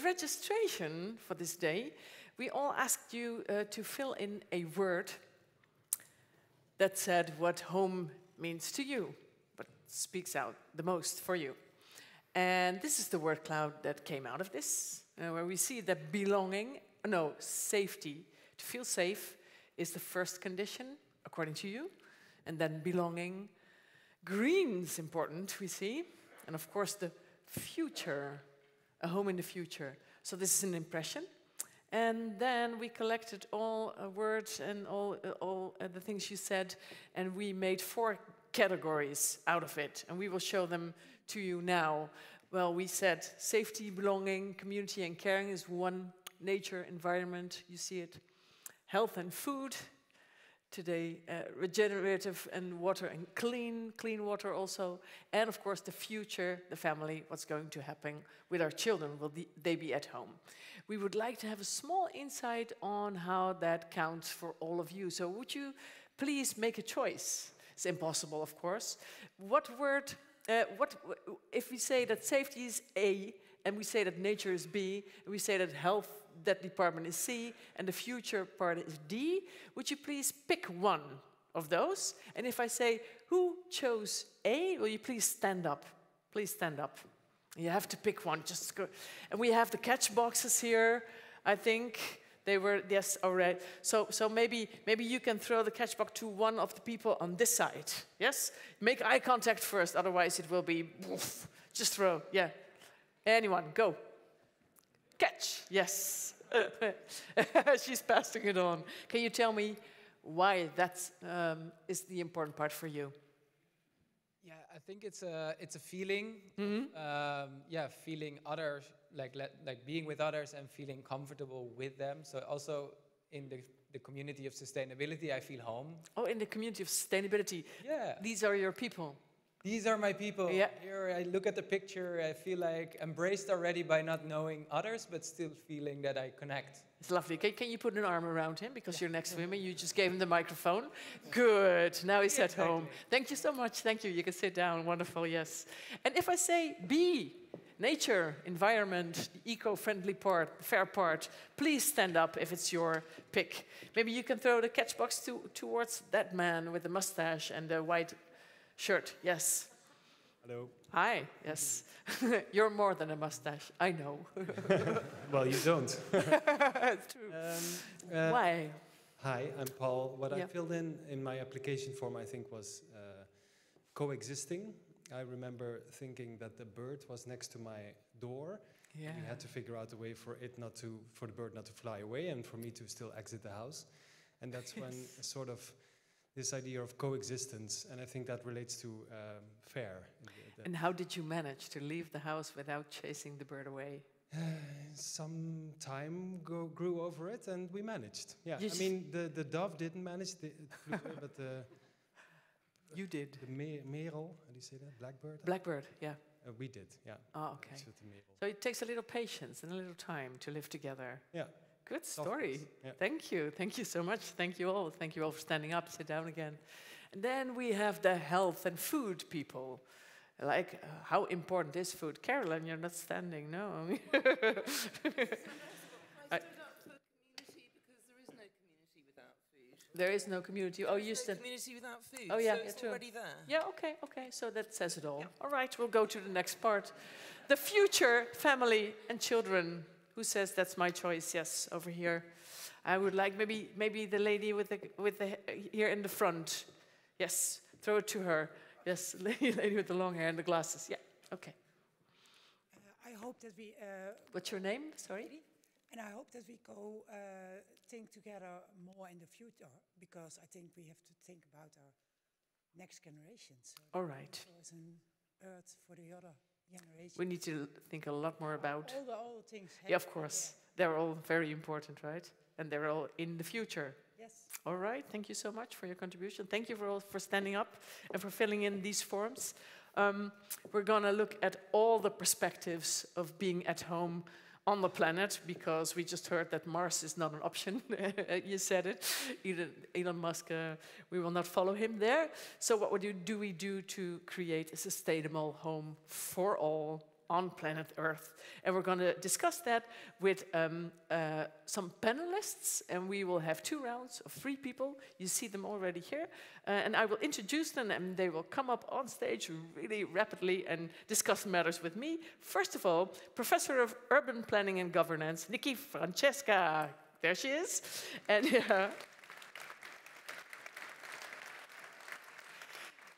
Registration for this day, we all asked you to fill in a word that said what home means to you, what speaks out the most for you. And this is the word cloud that came out of this, where we see that belonging, no, safety, to feel safe is the first condition, according to you, and then belonging. Green's important, we see, and of course the future, a home in the future. So this is an impression. And then we collected all words and all the things you said, and we made 4 categories out of it, and we will show them to you now. Well, we said safety, belonging, community and caring is one. Nature, environment, you see it. Health and food. Today, regenerative and water and clean water also. And of course, the future, the family, what's going to happen with our children, will they be at home? We would like to have a small insight on how that counts for all of you. So would you please make a choice? It's impossible, of course. What word, if we say that safety is A, and we say that nature is B, and we say that health, that department is C, and the future part is D, would you please pick one of those? And if I say, who chose A, will you please stand up? Please stand up. You have to pick one, just go. And we have the catch boxes here, I think. They were, yes, all right. So maybe you can throw the catch box to one of the people on this side, yes? Make eye contact first, otherwise it will be, woof. Just throw, yeah. Anyone, go. Catch, yes. She's passing it on. Can you tell me why that is the important part for you? Yeah, I think it's a feeling. Yeah, feeling others, like being with others and feeling comfortable with them. So also in the community of sustainability, I feel home. Oh, in the community of sustainability. Yeah. These are your people. These are my people. Yeah. Here I look at the picture, I feel like embraced already by not knowing others, but still feeling that I connect. It's lovely. Can you put an arm around him because you're next to him and you just gave him the microphone? Good. Now he's at home. Thank you so much. Thank you. You can sit down. Wonderful. Yes. And if I say B, nature, environment, the eco-friendly part, the fair part, please stand up if it's your pick. Maybe you can throw the catch box towards that man with the mustache and the white shirt, yes. Hello. Hi, yes. You're more than a mustache, I know. Well, you don't. It's true. Why? Hi, I'm Paul. What I filled in my application form, I think, was coexisting. I remember thinking that the bird was next to my door. Yeah. We had to figure out a way for the bird not to fly away and for me to still exit the house. And that's when sort of this idea of coexistence, and I think that relates to fair. And how did you manage to leave the house without chasing the bird away? Some time grew over it, and we managed. Yeah, I mean, the dove didn't manage, it flew away, but you did. The merel, how do you say that? Blackbird? Blackbird, yeah. We did, yeah. Oh, okay. So it takes a little patience and a little time to live together. Yeah. Good story. Yeah. Thank you. Thank you so much. Thank you all. Thank you all for standing up. Sit down again. And then we have the health and food people. Like, how important is food? Carolyn, you're not standing, no. I stood up for community because there is no community without food. There is no community. Oh, you said community without food. Oh, yeah, so it's already there. Yeah, okay. So that says it all. Yeah. All right, we'll go to the next part. The future, family and children. Who says that's my choice? Yes, over here. I would like maybe the lady with the here in the front. Yes, throw it to her. Yes, lady with the long hair and the glasses. Yeah, okay. I hope that we. What's your name? Sorry. And I hope that we go think together more in the future, because I think we have to think about our next generations. All right. As an earth for the other. We need to think a lot more about all the things. Yeah, of course. They're all very important, right? And they're all in the future. Yes. All right. Thank you so much for your contribution. Thank you for standing up and for filling in these forms. We're going to look at all the perspectives of being at home on the planet, because we just heard that Mars is not an option. You said it. Elon Musk, we will not follow him there. So what do we do to create a sustainable home for all on planet Earth. And we're going to discuss that with some panelists, and we will have 2 rounds of 3 people. You see them already here. And I will introduce them, and they will come up on stage really rapidly and discuss matters with me. First of all, Professor of Urban Planning and Governance, Nikki Francesca. There she is. And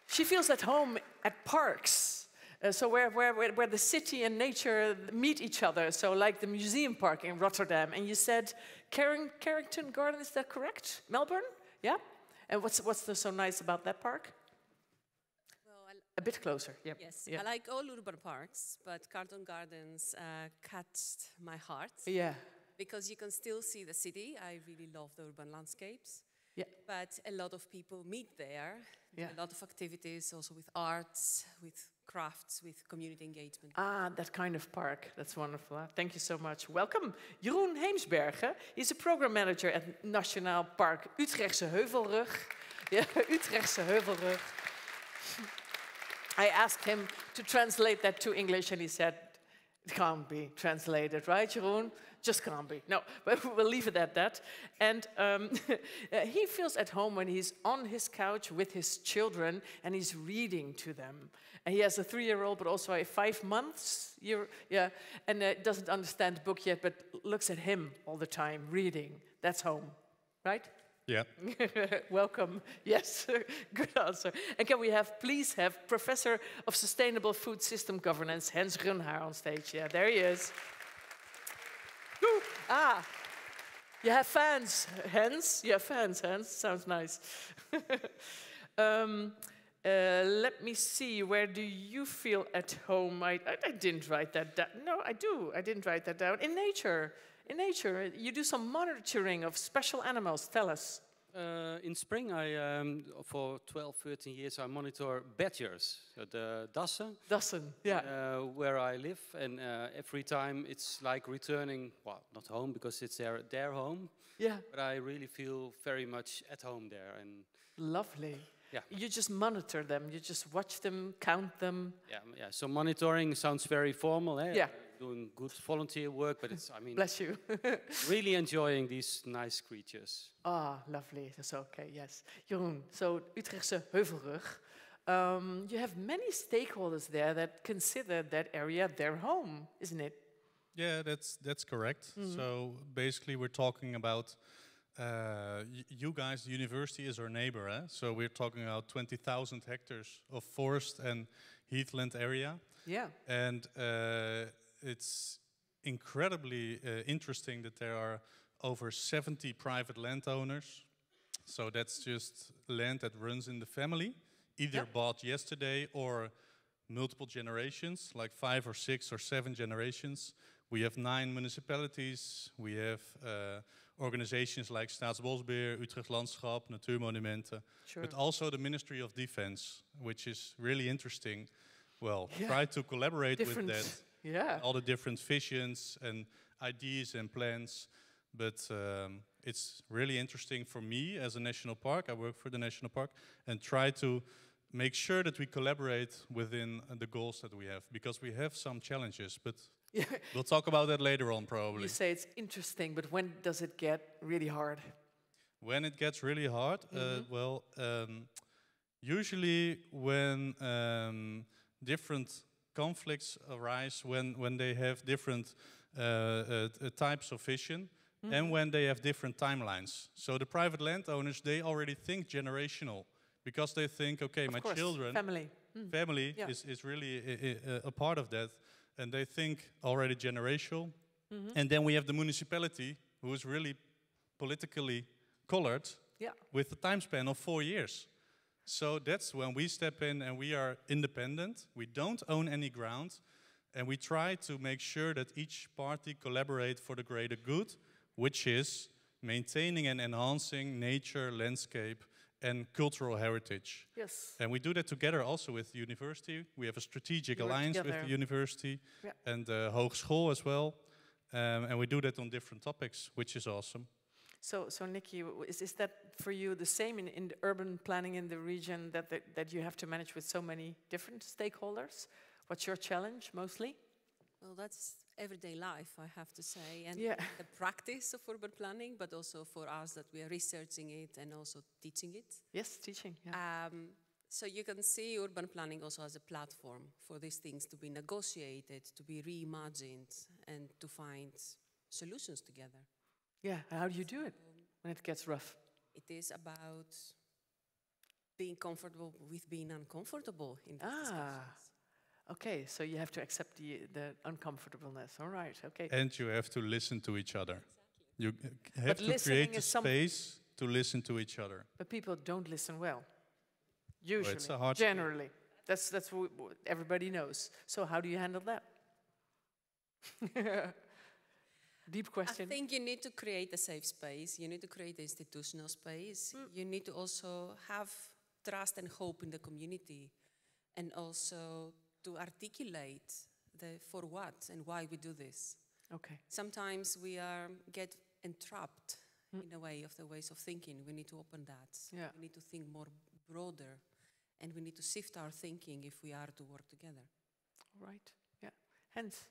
she feels at home at parks. So where the city and nature meet each other, so like the museum park in Rotterdam. And you said Carrington Garden, is that correct? Melbourne? Yeah? And what's so nice about that park? Well, a bit closer, yeah. Yes, yeah. I like all urban parks, but Carlton Gardens catched my heart. Yeah. Because you can still see the city. I really love the urban landscapes. Yeah. But a lot of people meet there. Yeah. A lot of activities, also with arts, with crafts, with community engagement. Ah, that kind of park. That's wonderful. Huh? Thank you so much. Welcome. Jeroen Heemsbergen. He's a program manager at Nationaal Park Utrechtse Heuvelrug. Yeah, Utrechtse Heuvelrug. I asked him to translate that to English, and he said, it can't be translated, right, Jeroen? Just can't be. No, but we'll leave it at that. And he feels at home when he's on his couch with his children and he's reading to them. And he has a 3-year-old, but also a 5 months, and doesn't understand the book yet, but looks at him all the time, reading. That's home, right? Yeah. Welcome. Yes, good answer. And can we please have Professor of Sustainable Food System Governance, Hans Runhaar, on stage. Yeah, there he is. Woo. Ah, you have fans, Hans. You have fans, Hans. Sounds nice. Let me see. Where do you feel at home? I didn't write that down. No, I do. I didn't write that down. In nature. In nature, you do some monitoring of special animals. Tell us. In spring, for 12, 13 years, I monitor badgers, the dassen. Dassen, yeah. Where I live, and every time it's like returning, well, not home because it's their home. Yeah. But I really feel very much at home there. And lovely. Yeah. You just monitor them. You just watch them, count them. Yeah. So monitoring sounds very formal, eh? Yeah. Doing good volunteer work, but it's, bless you. really enjoying these nice creatures. Ah, lovely. That's okay, yes. Jeroen, so Utrechtse Heuvelrug. You have many stakeholders there that consider that area their home, isn't it? Yeah, that's correct. Mm-hmm. So basically we're talking about you guys, the university is our neighbor, eh? So we're talking about 20,000 hectares of forest and heathland area. Yeah. And it's incredibly interesting that there are over 70 private landowners. So that's just land that runs in the family, either bought yesterday or multiple generations, like 5 or 6 or 7 generations. We have 9 municipalities. We have organizations like Staatsbosbeheer, Utrecht Landschap, Natuurmonumenten, but also the Ministry of Defense, which is really interesting. Well, try to collaborate with that. Yeah. All the different visions and ideas and plans. But it's really interesting for me as a national park. I work for the national park and try to make sure that we collaborate within the goals that we have, because we have some challenges, but we'll talk about that later on probably. You say it's interesting, but when does it get really hard? When it gets really hard? Usually when different conflicts arise, when they have different types of vision, and when they have different timelines. So the private landowners, they already think generational, because they think, okay, my children, family is really a part of that, and they think already generational. And then we have the municipality, who is really politically colored, with a time span of 4 years. So that's when we step in and we are independent. We don't own any ground, and we try to make sure that each party collaborate for the greater good, which is maintaining and enhancing nature, landscape, and cultural heritage. Yes. And we do that together also with the university. We have a strategic alliance with the university and the hogeschool as well. And we do that on different topics, which is awesome. So Nikki, is that for you the same in the urban planning in the region, that you have to manage with so many different stakeholders? What's your challenge mostly? Well, that's everyday life, I have to say, and Yeah. the practice of urban planning, but also for us that we are researching it and also teaching it. Yes, teaching. Yeah. So you can see urban planning also as a platform for these things to be negotiated, to be reimagined, and to find solutions together. Yeah. How do you do it when it gets rough? It is about being comfortable with being uncomfortable in these discussions. Okay, so you have to accept the uncomfortableness. All right, okay. And you have to listen to each other. You have But to listening create the is some- space to listen to each other. But people don't listen well. Usually, it's a hard skill. generally. That's what everybody knows. So how do you handle that? Deep question. I think you need to create a safe space. You need to create the institutional space. You need to also have trust and hope in the community, and also to articulate the for what and why we do this. Okay. Sometimes we get entrapped in a way of the ways of thinking. We need to open that. Yeah. We need to think more broader, and we need to shift our thinking if we are to work together. All right. Yeah. Hence,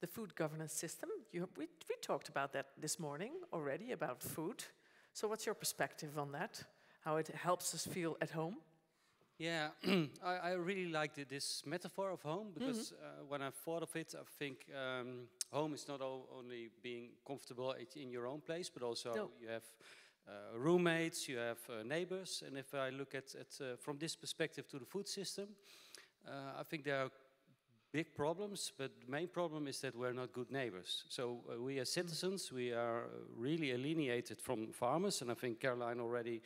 the food governance system. We talked about that this morning already, about food. So what's your perspective on that? How it helps us feel at home? Yeah, I really liked this metaphor of home because when I thought of it, I think home is not only being comfortable in your own place, but also you have roommates, you have neighbors. And if I look at from this perspective to the food system, I think there are big problems, but the main problem is that we're not good neighbors. So we as citizens, we are really alienated from farmers, and I think Caroline already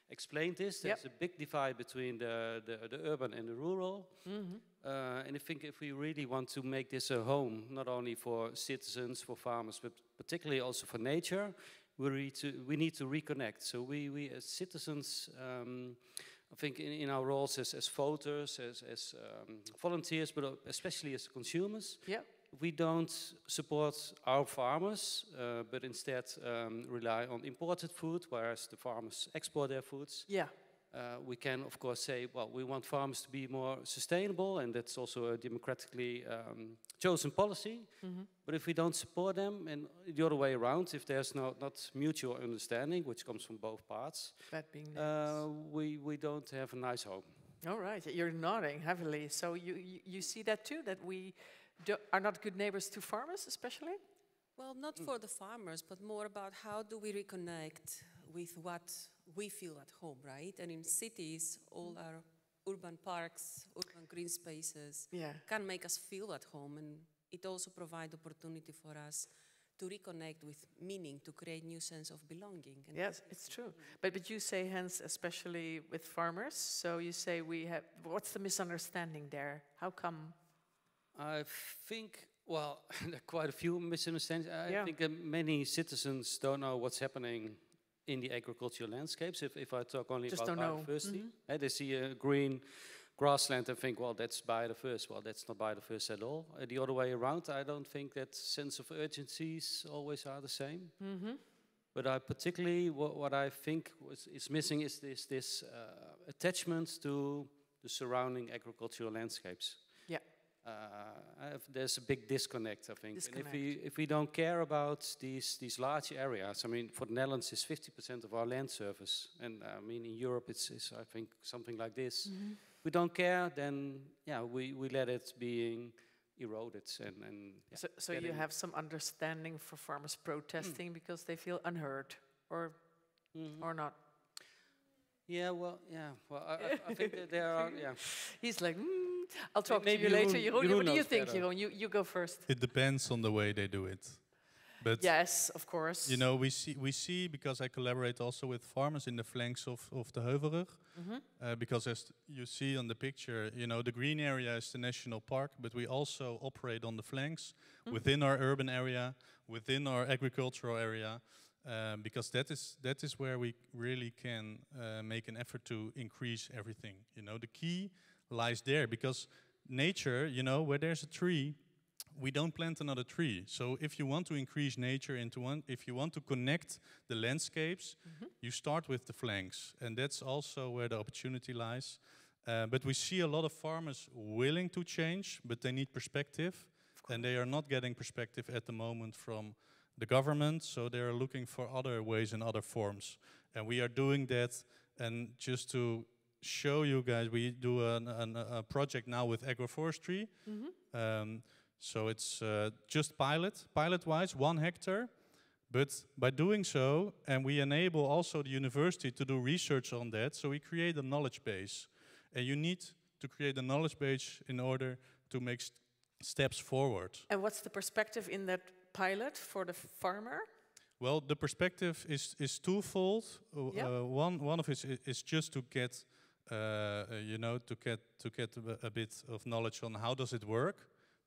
explained this. There's a big divide between the urban and the rural. And I think if we really want to make this a home, not only for citizens, for farmers, but particularly also for nature, we need to reconnect. So we as citizens, I think in our roles as voters, as volunteers, but especially as consumers, we don't support our farmers, but instead rely on imported food, whereas the farmers export their foods. Yeah. We can, of course, say, well, we want farmers to be more sustainable, and that's also a democratically chosen policy. But if we don't support them, and the other way around, if there's not mutual understanding, which comes from both parts, we don't have a nice home. All right, you're nodding heavily. So you see that too, that we are not good neighbors to farmers, especially? Well, not for the farmers, but more about how do we reconnect with what we feel at home, right? And in cities, all our urban parks, urban green spaces can make us feel at home, and it also provides opportunity for us to reconnect with meaning, to create new sense of belonging. And yes, it's true. But you say, hence, especially with farmers, so you say we have, what's the misunderstanding there? How come? I think, well, there are quite a few misunderstandings. I think that many citizens don't know what's happening in the agricultural landscapes. If I talk only about biodiversity, they see a green grassland and think, well, that's biodiverse. Well, that's not biodiverse at all. The other way around, I don't think that sense of urgencies always are the same. But I particularly, what I think is missing is this attachment to the surrounding agricultural landscapes. Yeah. There's a big disconnect, I think. And if we don't care about these large areas, I mean, for the Netherlands, it's 50% of our land surface, and I mean in Europe, it's I think something like this. We don't care, then we let it being eroded and so you have some understanding for farmers protesting because they feel unheard, or not. Well, I think that there are, He's like, I'll talk to you later. Jeroen, what do you think, Jeroen? You go first. It depends on the way they do it. But yes, of course. You know, we see because I collaborate also with farmers in the flanks of the Heuvelrug. Because as you see on the picture, you know, the green area is the national park, but we also operate on the flanks within our urban area, within our agricultural area. Because that is where we really can make an effort to increase everything. You know, the key lies there, because nature, you know, where there's a tree, we don't plant another tree. So if you want to increase nature into one, if you want to connect the landscapes, you start with the flanks, and that's also where the opportunity lies. But we see a lot of farmers willing to change, but they need perspective. and they are not getting perspective at the moment from the government, so they are looking for other ways and other forms. And we are doing that, and just to show you guys, we do a project now with agroforestry. So it's just pilot-wise, 1 hectare. But by doing so, and we enable also the university to do research on that, so we create a knowledge base. And you need to create a knowledge base in order to make steps forward. And what's the perspective in that pilot for the farmer? Well, the perspective is twofold. One of it is just to get, you know, to get a bit of knowledge on how does it work,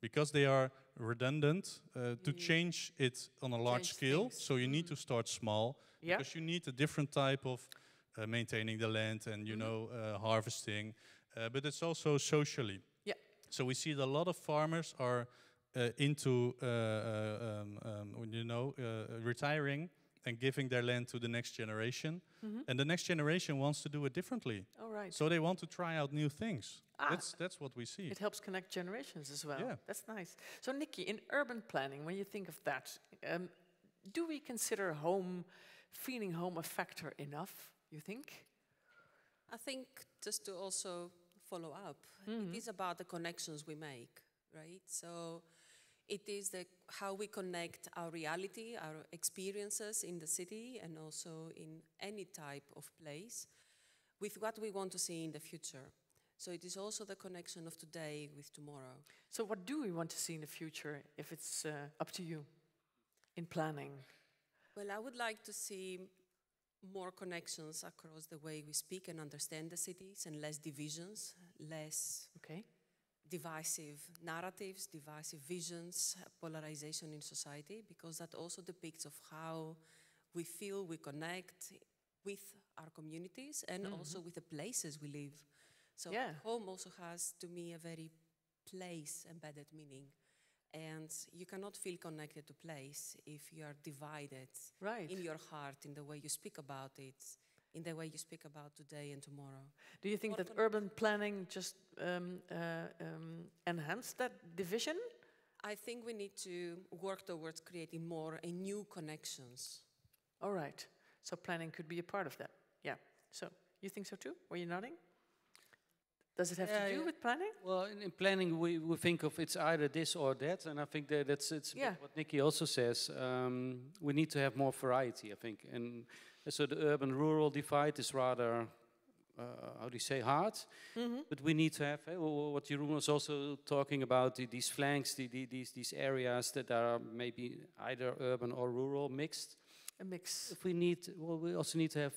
because they are redundant. To change it on a large scale, so you need to start small, because you need a different type of maintaining the land and you know harvesting, but it's also socially. So we see that a lot of farmers are into you know retiring and giving their land to the next generation, and the next generation wants to do it differently. So they want to try out new things. That's what we see. It helps connect generations as well. Yeah. That's nice. So Nikki, in urban planning, when you think of that, do we consider feeling home a factor enough, you think? I think just to also follow up, it is about the connections we make, right? So it is how we connect our reality, our experiences in the city and also in any type of place with what we want to see in the future. So it is also the connection of today with tomorrow. So what do we want to see in the future, if it's up to you, in planning? Well, I would like to see more connections across the way we speak and understand the cities, and less divisions, less divisive narratives, divisive visions, polarization in society, because that also depicts of how we feel we connect with our communities and also with the places we live. So home also has, to me, a very place-embedded meaning. And you cannot feel connected to place if you are divided in your heart, in the way you speak about it, in the way you speak about today and tomorrow. Do you think that urban planning just enhanced that division? I think we need to work towards creating more and new connections. All right. So planning could be a part of that. Yeah. So you think so too? Were you nodding? Does it have to do with planning? Well, in planning, we think of it's either this or that, and I think that's what Nikki also says. We need to have more variety, I think, and so the urban-rural divide is rather, how do you say, hard. But we need to have what Jeroen was also talking about: these flanks, these areas that are maybe either urban or rural mixed. A mix. If we need, well, we also need to have.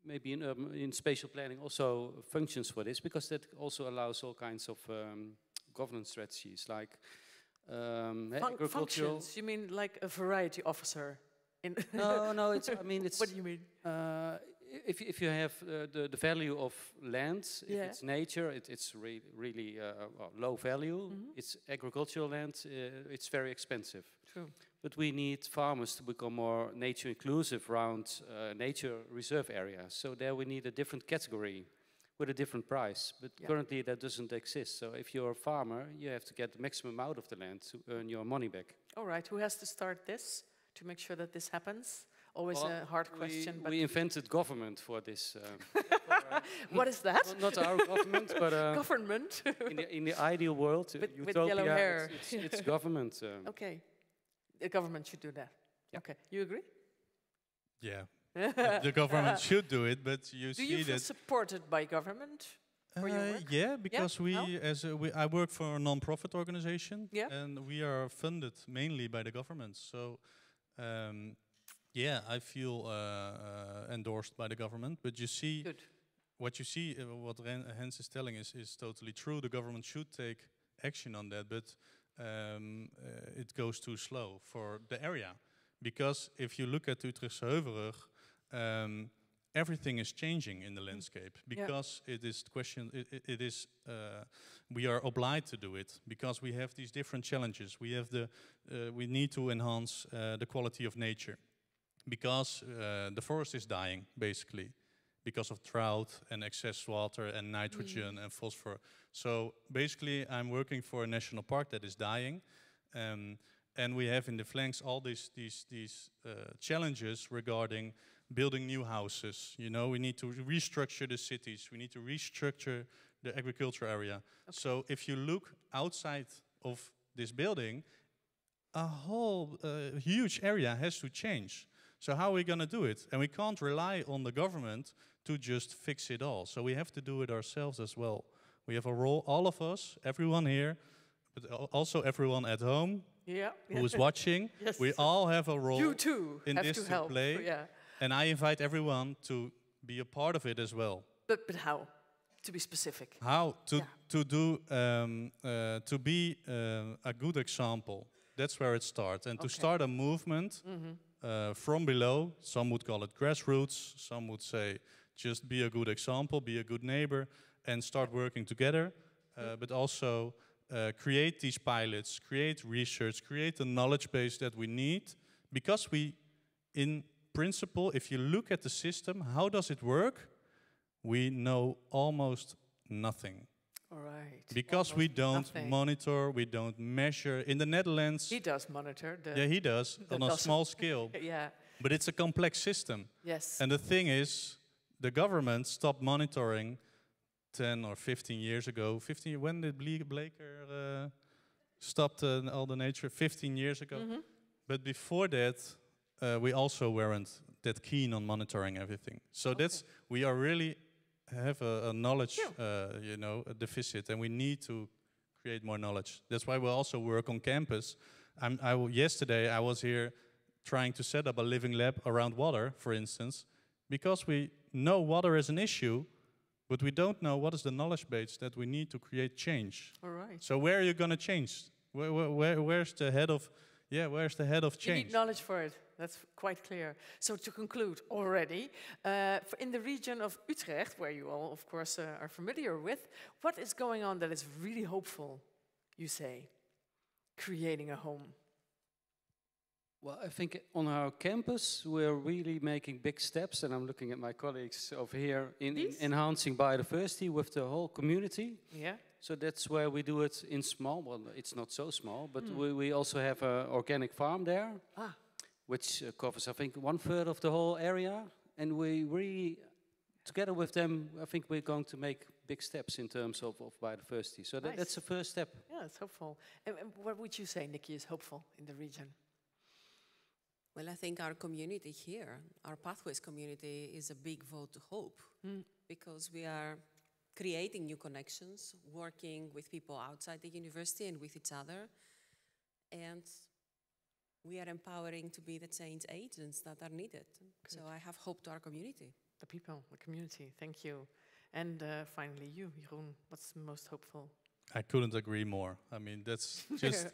Maybe in spatial planning also functions for this, because that also allows all kinds of governance strategies, like agricultural. Functions? You mean like a variety officer? No. I mean, it's. What do you mean? If you have the value of land, if it's nature, it's really low value. It's agricultural land. It's very expensive. True. But we need farmers to become more nature inclusive around nature reserve areas. So there we need a different category with a different price. But currently that doesn't exist. So if you're a farmer, you have to get the maximum out of the land to earn your money back. All right. Who has to start this to make sure that this happens? Always a hard question. But we invented government for this. What is that? Not our government, but government. in the ideal world, with utopia, yellow hair. It's government. Okay. The government should do that. Yeah. Okay, you agree? Yeah, the government should do it, but you see that... Do you feel supported by government for your work? Yeah, because I work for a non-profit organization, and we are funded mainly by the government. So, I feel endorsed by the government. But you see, what Hans is telling is totally true. The government should take action on that, but it goes too slow for the area, because if you look at Utrechtse Heuvelrug, everything is changing in the landscape, because it is we are obliged to do it, because we have these different challenges. We have we need to enhance the quality of nature, because the forest is dying basically, because of drought and excess water and nitrogen and phosphor. So basically, I'm working for a national park that is dying. And we have in the flanks all these challenges regarding building new houses. You know, we need to restructure the cities. We need to restructure the agriculture area. Okay. So if you look outside of this building, a whole huge area has to change. So how are we going to do it? And we can't rely on the government to just fix it all. So we have to do it ourselves as well. We have a role, all of us, everyone here, but also everyone at home who is watching. Yes. We all have a role in this to play. Yeah. And I invite everyone to be a part of it as well. But how? To be specific. How to be a good example. That's where it starts. And to start a movement from below. Some would call it grassroots. Some would say just be a good example, be a good neighbor, and start working together. But also create these pilots, create research, create the knowledge base that we need. Because we, in principle, if you look at the system, how does it work? We know almost nothing. All right. Because we don't monitor, we don't measure. In the Netherlands... He does monitor. He does, on a small scale. Yeah. But it's a complex system. Yes. And the thing is, the government stopped monitoring 10 or 15 years ago. When did Bleker stopped all the nature? 15 years ago. But before that, we also weren't that keen on monitoring everything. So we are really have a knowledge, you know, a deficit, and we need to create more knowledge. That's why we also work on campus. Yesterday I was here trying to set up a living lab around water, for instance, because we know water is an issue, but we don't know what is the knowledge base that we need to create change. All right. So where are you going to change? Where's the head of? Yeah, where's the head of change? You need knowledge for it. That's quite clear. So to conclude already, in the region of Utrecht, where you all, of course, are familiar with, what is going on that is really hopeful, you say, creating a home? Well, I think on our campus, we're really making big steps, and I'm looking at my colleagues over here in enhancing biodiversity with the whole community. Yeah. So that's where we do it in small. Well, it's not so small, but we also have an organic farm there, which covers, I think, 1/3 of the whole area. And we really, together with them, I think we're going to make big steps in terms of biodiversity. So that's the first step. Yeah, it's hopeful. And what would you say, Nikki, is hopeful in the region? Well, I think our community here, our Pathways community, is a big vote to hope because we are creating new connections, working with people outside the university and with each other. And we are empowering to be the change agents that are needed. Good. So I have hope to our community. The people, the community, thank you. And finally you, Jeroen, what's the most hopeful? I couldn't agree more. I mean, that's just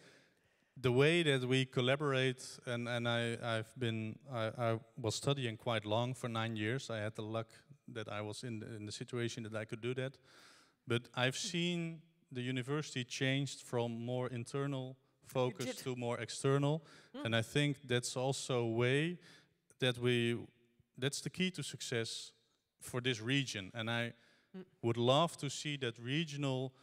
the way that we collaborate. And I was studying quite long, for 9 years. I had the luck that I was in the situation that I could do that. But I've seen the university changed from more internal focus to more external. And I think that's also a way that that's the key to success for this region. And I would love to see that regional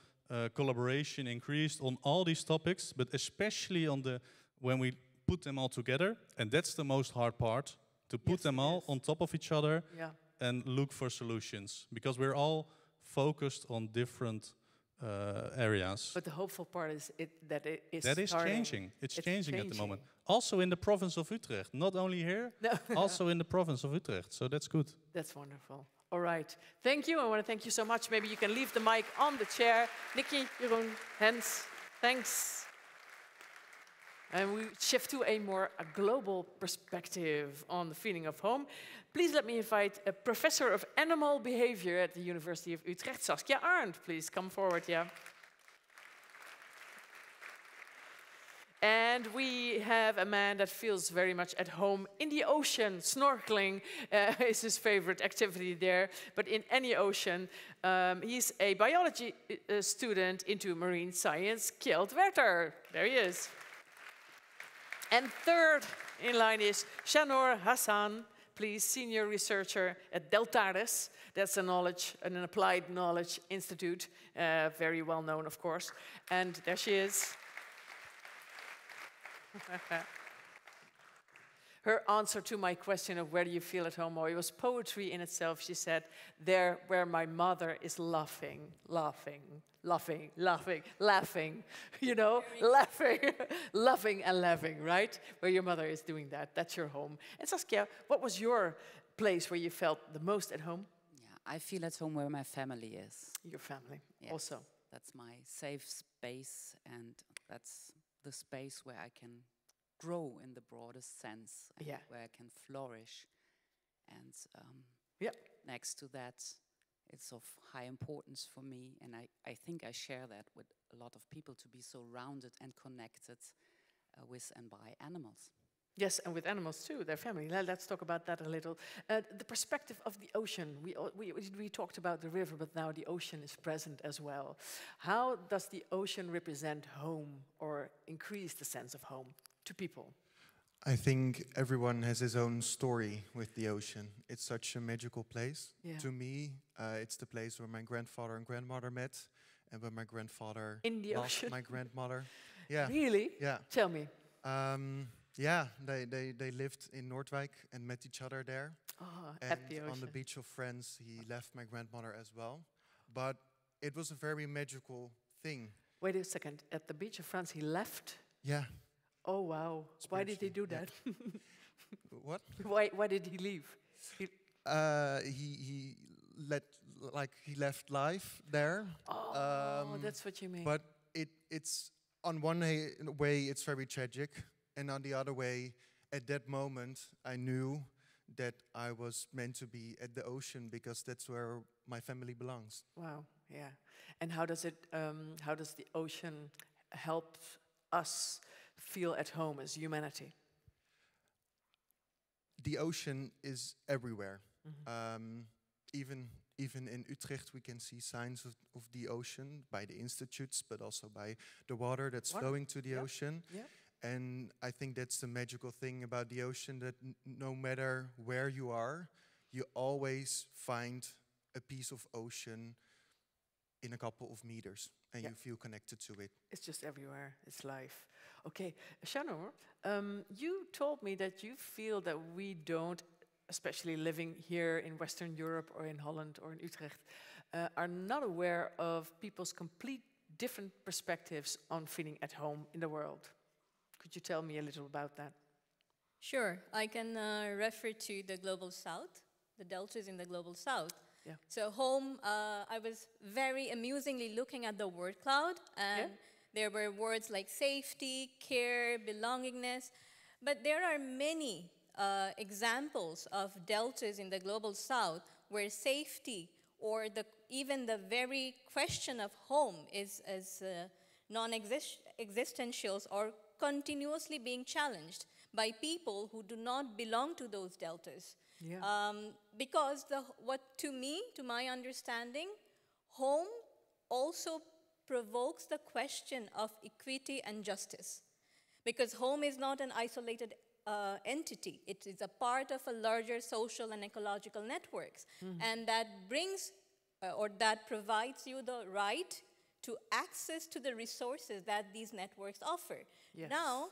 collaboration increased on all these topics, but especially on when we put them all together. And that's the most hard part, to put them all on top of each other and look for solutions, because we're all focused on different areas. But the hopeful part is that it is changing. It's changing at the moment. Also in the province of Utrecht, not only here, also in the province of Utrecht. So that's good. That's wonderful. All right. Thank you. I want to thank you so much. Maybe you can leave the mic on the chair. Nikki, Jeroen, Hans, thanks. And we shift to a more global perspective on the feeling of home. Please let me invite a professor of animal behavior at the University of Utrecht, Saskia Arndt. Please come forward, And we have a man that feels very much at home in the ocean. Snorkeling is his favorite activity there, but in any ocean. He's a biology student into marine science, Kjeld Werter. There he is. And third in line is Shanor Hassan. please, senior researcher at Deltares. That's a knowledge, an applied knowledge institute, very well known, of course. And there she is. Her answer to my question of where do you feel at home, or it was poetry in itself. She said, there where my mother is laughing, laughing, laughing, laughing, laughing, you know, laughing, laughing and laughing, right? Where your mother is doing that, that's your home. And Saskia, what was your place where you felt the most at home? Yeah, I feel at home where my family is. Your family, yes, also. That's my safe space, and that's the space where I can grow in the broadest sense, and where I can flourish. And next to that, it's of high importance for me, and I think I share that with a lot of people, to be surrounded and connected with and by animals. Yes, and with animals too, their family. Let's talk about that a little. The perspective of the ocean. We talked about the river, but now the ocean is present as well. How does the ocean represent home or increase the sense of home to people? I think everyone has his own story with the ocean. It's such a magical place. Yeah. To me, it's the place where my grandfather and grandmother met, and where my grandfather in the loved ocean. my grandmother. Yeah. Really? Yeah. Tell me. Yeah, they lived in Noordwijk and met each other there. Oh, and at the ocean. on the beach of France, he left my grandmother as well. But it was a very magical thing. Wait a second. At the beach of France, he left? Yeah. Oh, wow. Why did he do that? What? Why did he leave? He left life there. Oh, that's what you mean. But it's on one way it's very tragic, and on the other way, at that moment, I knew that I was meant to be at the ocean, because that's where my family belongs. Wow, yeah. And how does it? How does the ocean help us feel at home as humanity? The ocean is everywhere. Mm-hmm. Even in Utrecht, we can see signs of the ocean by the institutes, but also by the water that's flowing to the ocean. Yeah. And I think that's the magical thing about the ocean, that no matter where you are, you always find a piece of ocean in a couple of meters, and you feel connected to it. It's just everywhere. It's life. Okay, Shanor, you told me that you feel that we don't, especially living here in Western Europe or in Holland or in Utrecht, are not aware of people's complete different perspectives on feeling at home in the world. Could you tell me a little about that? Sure. I can refer to the Global South, the deltas in the Global South. Yeah. So home, I was very amusingly looking at the word cloud, and there were words like safety, care, belongingness, but there are many examples of deltas in the Global South where safety or even the very question of home is as non-existentials or continuously being challenged by people who do not belong to those deltas. Yeah. Because to my understanding, home also provokes the question of equity and justice. Because home is not an isolated entity. It is a part of a larger social and ecological networks. Mm-hmm. And that brings, or that provides you the right to access to the resources that these networks offer. Yes. Now,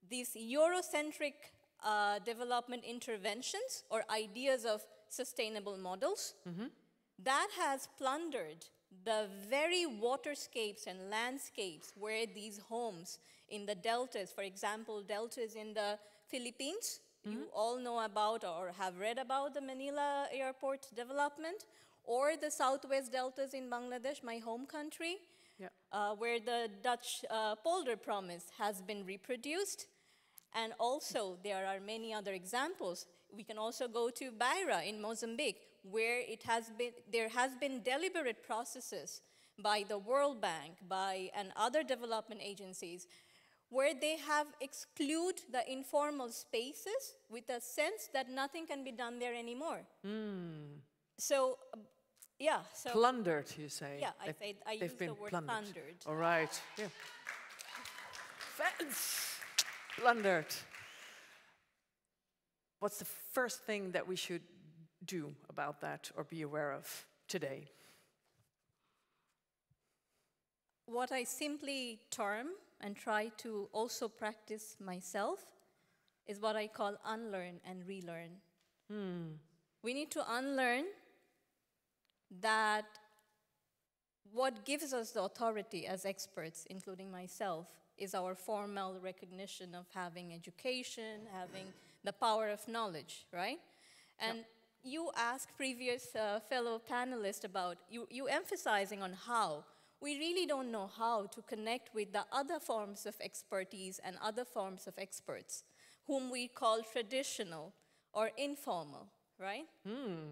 these Eurocentric development interventions or ideas of sustainable models, that has plundered the very waterscapes and landscapes where these homes in the deltas, for example, deltas in the Philippines, you all know about or have read about the Manila airport development, or the southwest deltas in Bangladesh, my home country, where the Dutch polder promise has been reproduced. And also, there are many other examples. We can also go to Beira in Mozambique, where there has been deliberate processes by the World Bank, and other development agencies, where they have excluded the informal spaces with a sense that nothing can be done there anymore. So, So plundered, you say? Yeah, I use the word plundered. All right. Yeah. Plundered. what's the first thing that we should do about that or be aware of today? What I simply term and try to also practice myself is what I call unlearn and relearn. We need to unlearn that what gives us the authority as experts, including myself, is our formal recognition of having education, having the power of knowledge, right? And you asked previous fellow panelists about, you emphasizing on how. We really don't know how to connect with the other forms of expertise and other forms of experts, whom we call traditional or informal, right?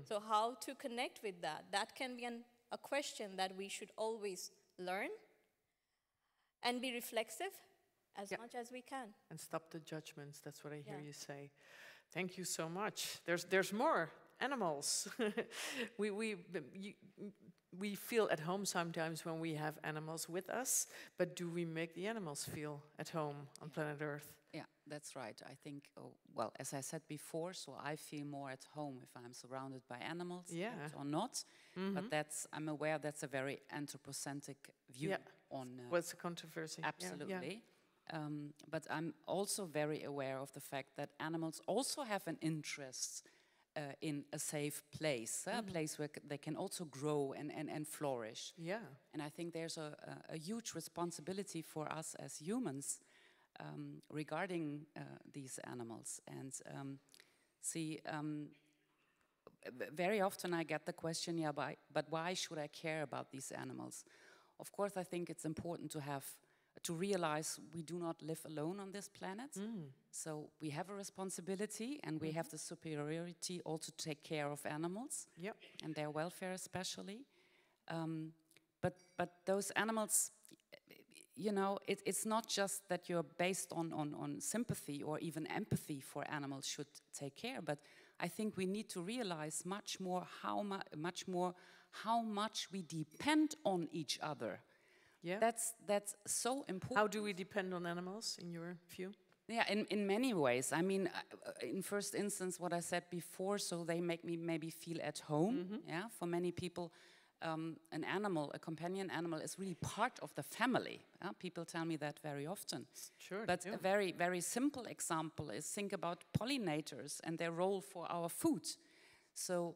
So how to connect with that? That can be a question that we should always learn and be reflexive as much as we can. And stop the judgments, that's what I hear you say. Thank you so much. There's more animals. We feel at home sometimes when we have animals with us, but do we make the animals feel at home on planet Earth? Yeah, that's right. I think, well, as I said before, so I feel more at home if I'm surrounded by animals or not. But I'm aware that's a very anthropocentric view on... What's the controversy? Absolutely. But I'm also very aware of the fact that animals also have an interest in a safe place, a place where they can also grow and flourish. Yeah. And I think there's a huge responsibility for us as humans regarding these animals. And very often I get the question, but why should I care about these animals? Of course, I think it's important to realize we do not live alone on this planet. So we have a responsibility and we have the superiority also to take care of animals and their welfare especially. But those animals, you know, it's not just that you're based on sympathy or even empathy for animals should take care, but I think we need to realize much more how much we depend on each other. Yeah. That's so important. How do we depend on animals, in your view? Yeah, in many ways. I mean, in first instance, what I said before, so they make me maybe feel at home. Yeah, for many people, an animal, a companion animal, is really part of the family. People tell me that very often. Sure. But a very, very simple example is think about pollinators and their role for our food. So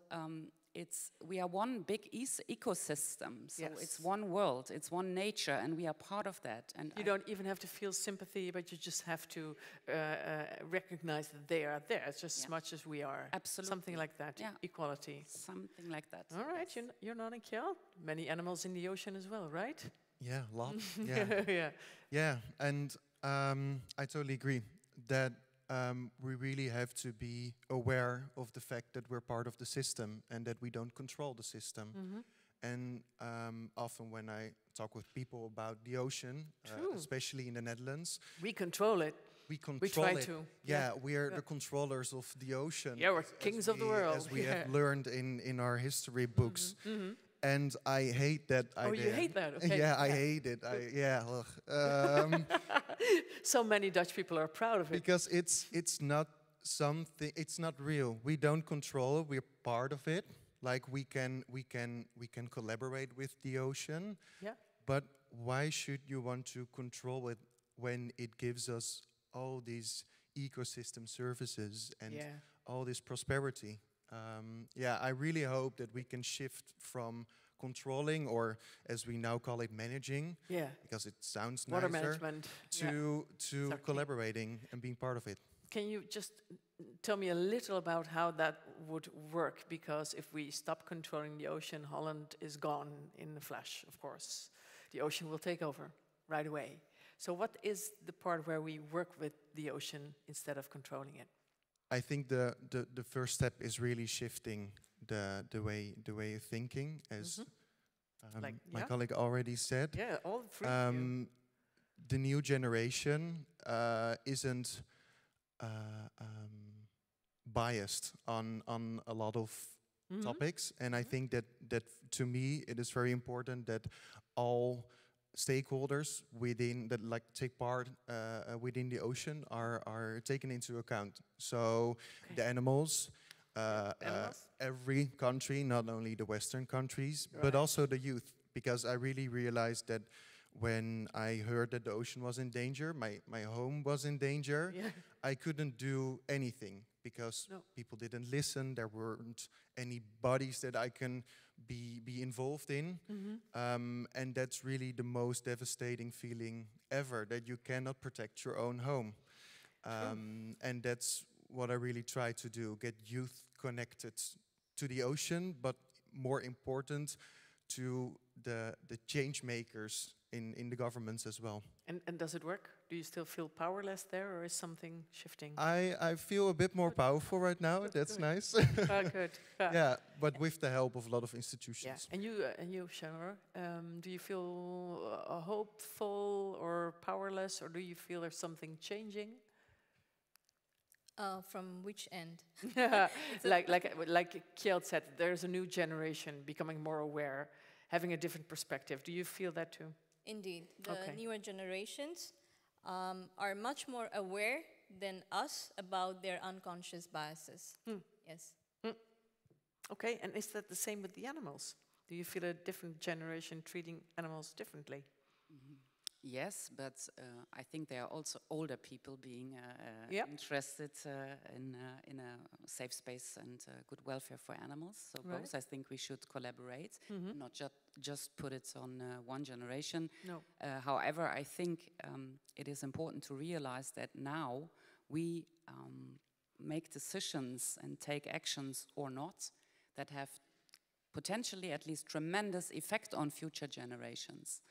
we are one big ecosystem, so it's one world, it's one nature, and we are part of that. And you don't even have to feel sympathy, but you just have to recognize that they are there just as much as we are. Absolutely. Something like that, equality. Something like that. All right, you're nodding, Kjell. Many animals in the ocean as well, right? Yeah, a lot. Yeah, and I totally agree that we really have to be aware of the fact that we're part of the system and that we don't control the system. And often when I talk with people about the ocean, especially in the Netherlands, we control it. We try to. Yeah, we are the controllers of the ocean. Yeah, we're kings of the world. As we have learned in our history books. And I hate that idea. Oh, you hate that? Okay. Yeah, I hate it. So many Dutch people are proud of it. Because it's not something. It's not real. We don't control it. We're part of it. Like we can collaborate with the ocean. Yeah. But why should you want to control it when it gives us all these ecosystem services and all this prosperity? I really hope that we can shift from controlling, or as we now call it, managing, because it sounds water nicer, management, to collaborating and being part of it. Can you just tell me a little about how that would work? Because if we stop controlling the ocean, Holland is gone in a flash, of course. The ocean will take over right away. So what is the part where we work with the ocean instead of controlling it? I think the first step is really shifting the way of thinking, as my colleague already said. Yeah, all three of you. The new generation isn't biased on a lot of topics, and I think that to me it is very important that all stakeholders within that like take part within the ocean are taken into account. So the animals, every country, not only the Western countries, but also the youth, because I really realized that when I heard that the ocean was in danger, my home was in danger, I couldn't do anything because people didn't listen. There weren't any bodies that I can be involved in. And that's really the most devastating feeling ever, that you cannot protect your own home. And that's what I really try to do, get youth connected to the ocean, but more important, to the change makers in the governments as well. And does it work? Do you still feel powerless there, or is something shifting? I feel a bit more powerful right now. That's nice. Good. Yeah, but with the help of a lot of institutions. Yeah. And you, Shanora, do you feel hopeful or powerless, or do you feel there's something changing? From which end? like Kjeld said, there's a new generation becoming more aware, having a different perspective. Do you feel that too? Indeed. The newer generations are much more aware than us about their unconscious biases. Yes. Okay, and is that the same with the animals? Do you feel a different generation treating animals differently? Yes, but I think there are also older people being interested in a safe space and good welfare for animals. So both, I think we should collaborate, not just put it on one generation. No. However, I think it is important to realize that now we make decisions and take actions or not that have potentially at least tremendous effect on future generations.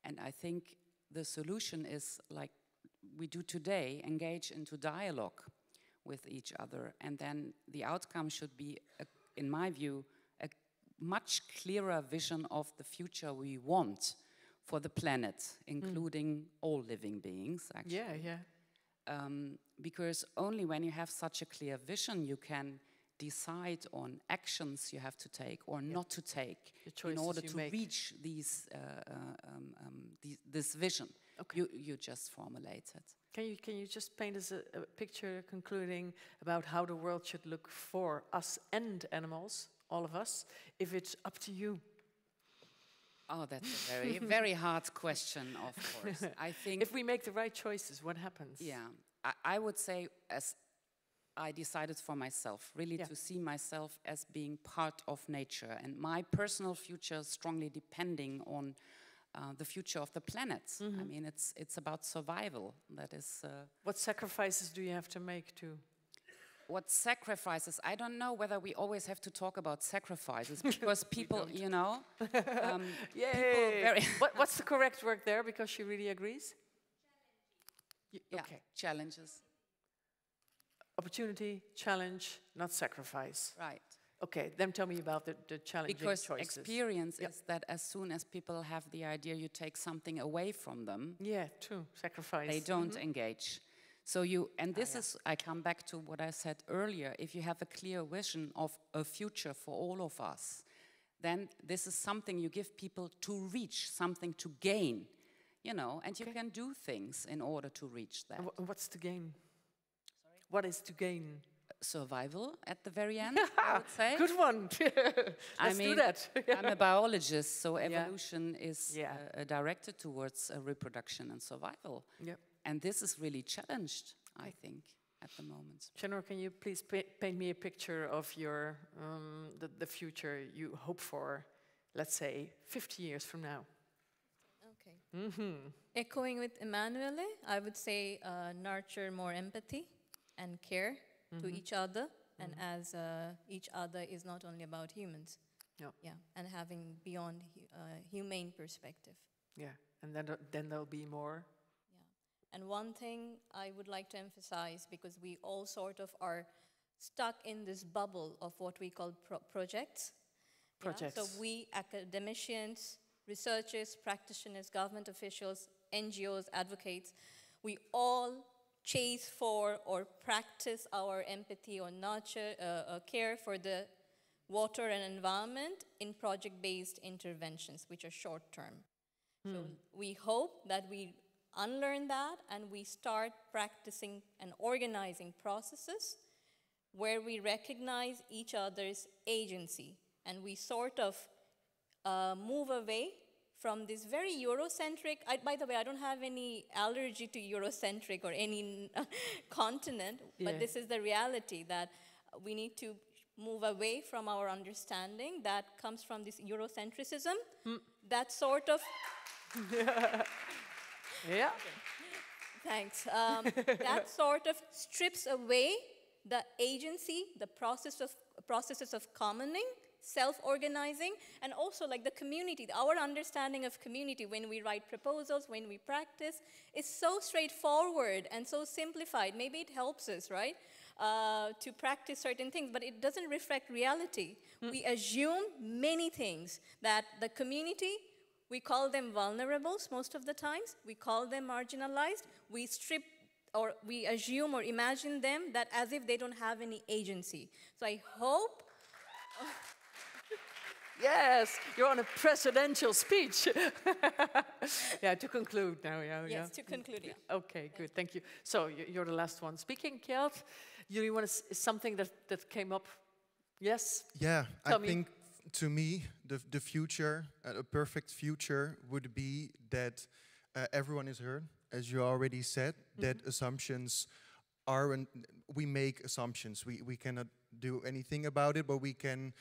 And I think the solution is, like we do today, engage into dialogue with each other. And then the outcome should be, in my view, a much clearer vision of the future we want for the planet, including all living beings, actually. Because only when you have such a clear vision, you can decide on actions you have to take or not to take in order to reach this vision you just formulated. Can you just paint us a picture concluding about how the world should look for us and animals, all of us, if it's up to you? Oh, that's a very, very hard question, of course. I think if we make the right choices, what happens? Yeah, I would say, as I decided for myself, really to see myself as being part of nature, and my personal future strongly depending on the future of the planet. I mean, it's about survival. That is. What sacrifices do you have to make to? What sacrifices? I don't know whether we always have to talk about sacrifices, because people, you know. Yay! What's the correct word there? Because she really agrees. Challenges. Opportunity, challenge, not sacrifice. Right. Okay, then tell me about the challenging choices. Because experience is that as soon as people have the idea you take something away from them, true, sacrifice. They don't engage. So this is, I come back to what I said earlier, if you have a clear vision of a future for all of us, then this is something you give people to reach, something to gain, you know, and you can do things in order to reach that. And what's to gain? What is to gain? Survival at the very end, I would say. Good one. Let's do that. I'm a biologist, so evolution is directed towards reproduction and survival. And this is really challenged, I think, at the moment. Shanora, can you please paint me a picture of your the future you hope for, let's say, 50 years from now? Okay. Echoing with Emanuele, I would say nurture more empathy and care to each other, and as each other is not only about humans, and having beyond humane perspective. And then there'll be more. And one thing I would like to emphasize, because we all sort of are stuck in this bubble of what we call projects. So we academicians, researchers, practitioners, government officials, NGOs, advocates, we all chase for or practice our empathy or nurture, care for the water and environment in project-based interventions, which are short-term. So we hope that we unlearn that and we start practicing and organizing processes where we recognize each other's agency, and we sort of move away from this very Eurocentric. By the way, I don't have any allergy to Eurocentric or any continent, but this is the reality that we need to move away from our understanding that comes from this Eurocentricism. That sort of... Yeah. Thanks. That sort of strips away the agency, the processes of commoning, self-organizing, and also like the community. Our understanding of community when we write proposals, when we practice, is so straightforward and so simplified. Maybe it helps us, right, to practice certain things, but it doesn't reflect reality. We assume many things, that the community, we call them vulnerables most of the times, we call them marginalized, we strip or we assume or imagine them that as if they don't have any agency. So I hope... Yes, you're on a presidential speech. Yeah, to conclude now. Yes, to conclude, yeah. Okay, good, thank you. So you're the last one speaking, Kjeld. You want to something that came up? Yes? Yeah, I think to me, the future, a perfect future would be that everyone is heard, as you already said, that assumptions are, we make assumptions. We cannot do anything about it, but we can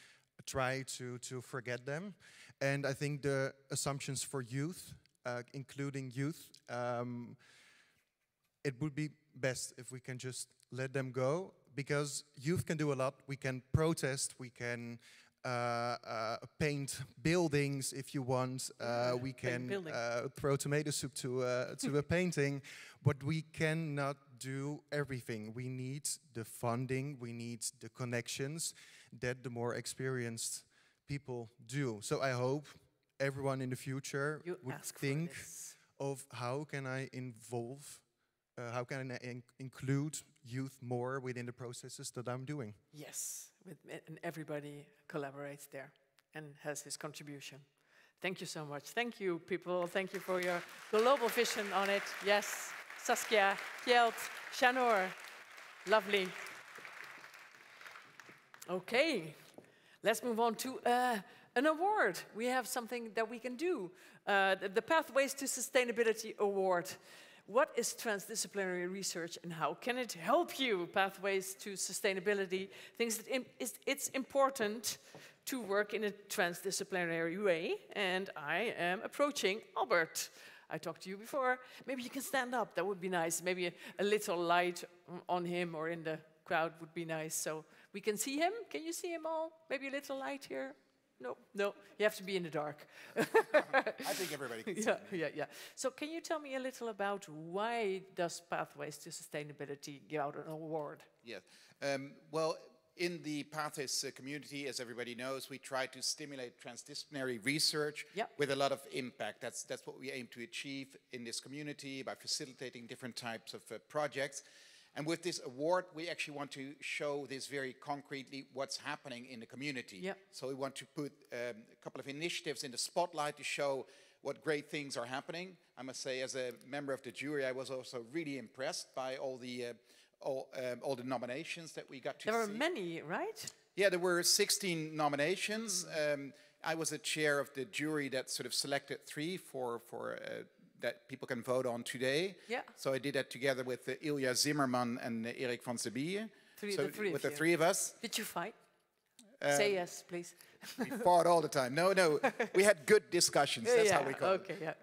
try to forget them. And I think the assumptions for youth, including youth, it would be best if we can just let them go, because youth can do a lot. We can protest, we can paint buildings if you want. We can throw tomato soup to a painting, but we cannot do everything. We need the funding, we need the connections that the more experienced people do. So I hope everyone in the future would think of how can I involve, how can I include youth more within the processes that I'm doing. Yes, and everybody collaborates there and has his contribution. Thank you so much. Thank you, people. Thank you for your global vision on it. Yes, Saskia, Kjeld, Shanor, lovely. Okay, let's move on to an award. We have something that we can do. The Pathways to Sustainability Award. What is transdisciplinary research and how can it help you? Pathways to Sustainability thinks that it's important to work in a transdisciplinary way, and I am approaching Albert. I talked to you before. Maybe you can stand up, that would be nice. Maybe a little light on him or in the crowd would be nice, so we can see him. Can you see him all? Maybe a little light here? No, you have to be in the dark. I think everybody can see me. Yeah. So can you tell me a little about why does Pathways to Sustainability give out an award? Yes. Well, in the Pathways community, as everybody knows, we try to stimulate transdisciplinary research with a lot of impact. That's what we aim to achieve in this community by facilitating different types of projects. And with this award, we actually want to show this very concretely what's happening in the community. Yep. So we want to put a couple of initiatives in the spotlight to show what great things are happening. I must say, as a member of the jury, I was also really impressed by all the nominations that we got to see. There were many, right? Yeah, there were 16 nominations. I was the chair of the jury that sort of selected 3 for that people can vote on today. Yeah. So I did that together with Ilja Zimmerman and Erik van Sebille. The three of us. Did you fight? Say yes, please. We fought all the time. No, we had good discussions. That's how we call it. Okay, yeah.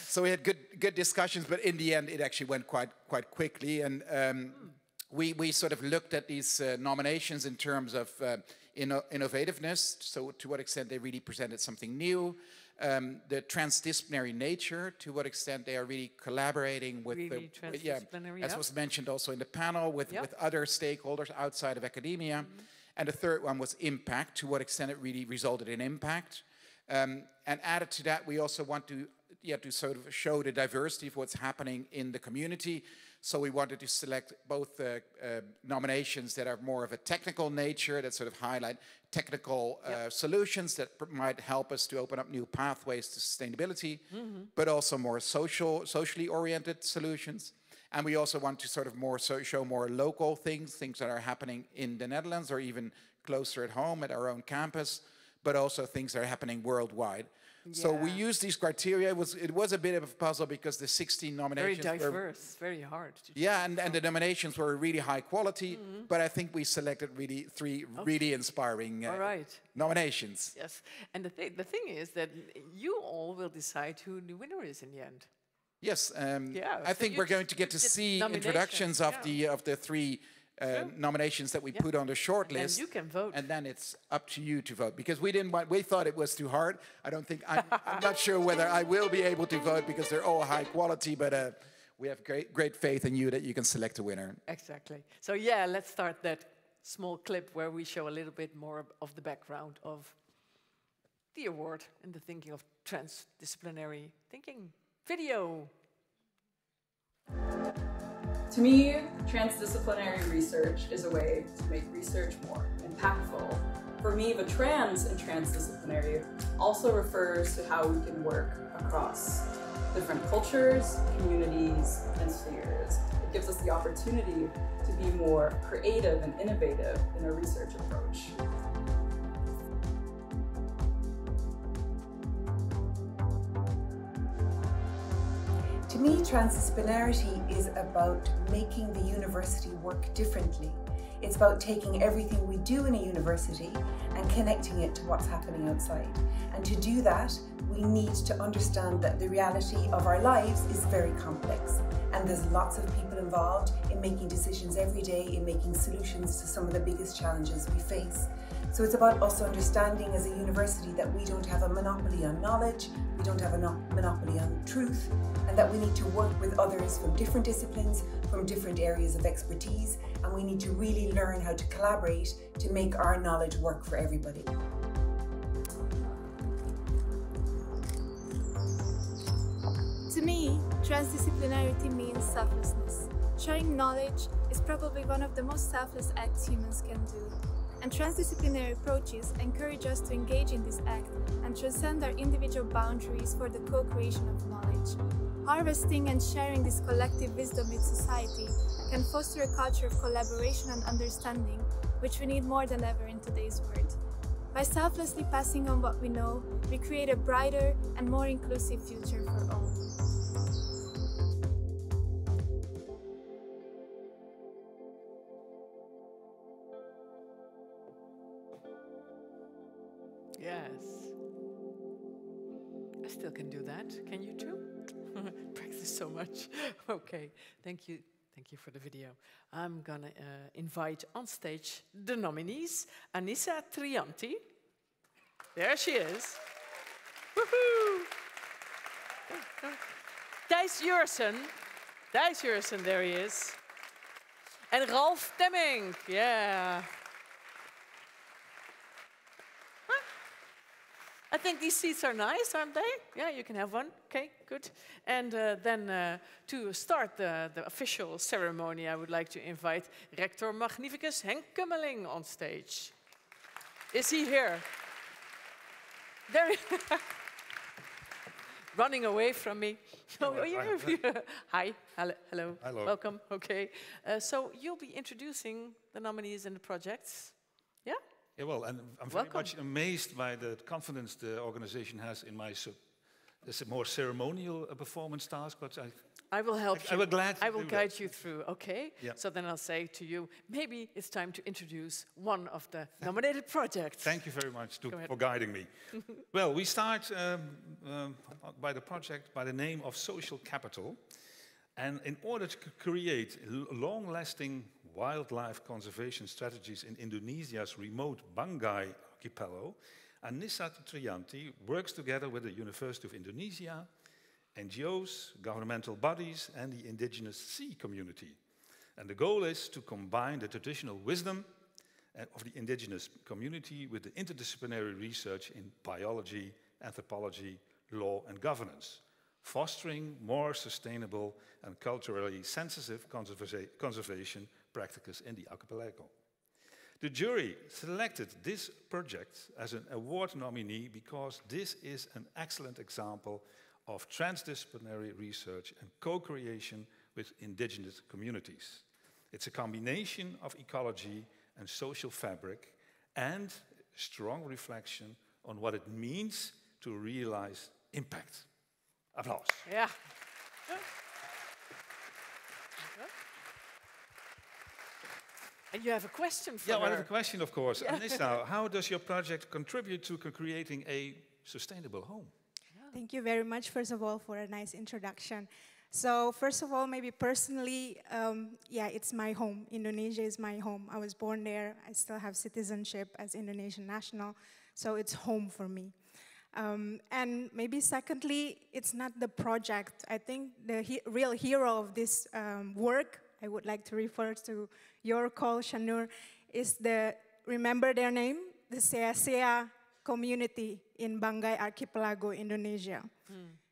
So we had good discussions, but in the end, it actually went quite quickly. And we sort of looked at these nominations in terms of innovativeness. So to what extent they really presented something new. The transdisciplinary nature, to what extent they are really collaborating with as was mentioned also in the panel, with other stakeholders outside of academia. And the third one was impact, to what extent it really resulted in impact. And added to that, we also want to sort of show the diversity of what's happening in the community. So we wanted to select both nominations that are more of a technical nature, that sort of highlight technical solutions that might help us to open up new pathways to sustainability, but also more socially oriented solutions. And we also want to sort of show more local things that are happening in the Netherlands or even closer at home at our own campus, but also things that are happening worldwide. Yeah. So we used these criteria. It was a bit of a puzzle because the 16 nominations very diverse, very hard. And the nominations were really high quality, but I think we selected really three really inspiring nominations. Yes, and the thing is that you all will decide who the winner is in the end. Yes, I think we're going to get to see introductions of the three nominations that we put on the short list. And you can vote. And then it's up to you to vote. Because we thought it was too hard. I'm not sure whether I will be able to vote because they're all high quality, but we have great faith in you that you can select a winner. Exactly. So yeah, let's start that small clip where we show a little bit more of the background of the award and the thinking of transdisciplinary thinking. Video. To me, transdisciplinary research is a way to make research more impactful. For me, the trans in transdisciplinary also refers to how we can work across different cultures, communities, and spheres. It gives us the opportunity to be more creative and innovative in our research approach. To me, transdisciplinarity is about making the university work differently. It's about taking everything we do in a university and connecting it to what's happening outside. And to do that, we need to understand that the reality of our lives is very complex. And there's lots of people involved in making decisions every day, in making solutions to some of the biggest challenges we face. So it's about us understanding as a university that we don't have a monopoly on knowledge, we don't have a monopoly on truth, and that we need to work with others from different disciplines, from different areas of expertise, and we need to really learn how to collaborate to make our knowledge work for everybody. To me, transdisciplinarity means selflessness. Sharing knowledge is probably one of the most selfless acts humans can do. And transdisciplinary approaches encourage us to engage in this act and transcend our individual boundaries for the co-creation of knowledge. Harvesting and sharing this collective wisdom in society can foster a culture of collaboration and understanding, which we need more than ever in today's world. By selflessly passing on what we know, we create a brighter and more inclusive future for all. Yes. I still can do that. Can you too? Practice so much. Okay, thank you. Thank you for the video. I'm gonna invite on stage the nominees. Anissa Trianti. There she is. Woohoo! Thijs Jursen. Thijs Jursen, there he is. And Ralf Temming. Yeah. I think these seats are nice, aren't they? Yeah, you can have one. Okay, good. And then to start the official ceremony, I would like to invite Rector Magnificus Henk Kummeling on stage. Is he here? There he running away from me. Hi, hello, welcome. Okay, so you'll be introducing the nominees and the projects. Yeah? Yeah, well, and I'm very much amazed by the confidence the organization has in my it's a more ceremonial performance task, but I will help you. I will guide you through, okay? Yeah. So then I'll say to you, maybe it's time to introduce one of the nominated projects. Thank you very much for guiding me. Well, we start by the project by the name of Social Capital. And in order to create long-lasting wildlife conservation strategies in Indonesia's remote Banggai archipelago, Anissa Trianti works together with the University of Indonesia, NGOs, governmental bodies, and the indigenous sea community. And the goal is to combine the traditional wisdom of the indigenous community with the interdisciplinary research in biology, anthropology, law, and governance. fostering more sustainable and culturally sensitive conservation practices in the archipelago. The jury selected this project as an award nominee because this is an excellent example of transdisciplinary research and co-creation with indigenous communities. It's a combination of ecology and social fabric and strong reflection on what it means to realize impact. Applaus. Yeah. And you have a question for her. Yeah, I have a question, of course. Yeah. Anissa, how does your project contribute to creating a sustainable home? Thank you very much, first of all, for a nice introduction. So, first of all, maybe personally, yeah, it's my home. Indonesia is my home. I was born there. I still have citizenship as Indonesian national, so it's home for me. And maybe secondly, it's not the project. I think the real hero of this work, I would like to refer to your call, Shanur, is remember their name? The Sea community in Banggai Archipelago, Indonesia.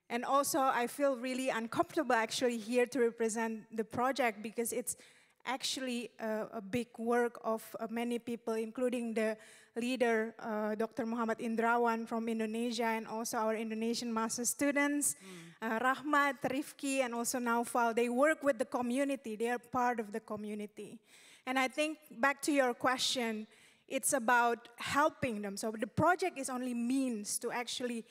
And also, I feel really uncomfortable actually here to represent the project because it's actually a big work of many people, including the leader, Dr. Muhammad Indrawan from Indonesia, and also our Indonesian master students, Rahmat, Rifki, and also Naufal. They work with the community. They are part of the community. And I think, back to your question, it's about helping them. So the project is only means to actually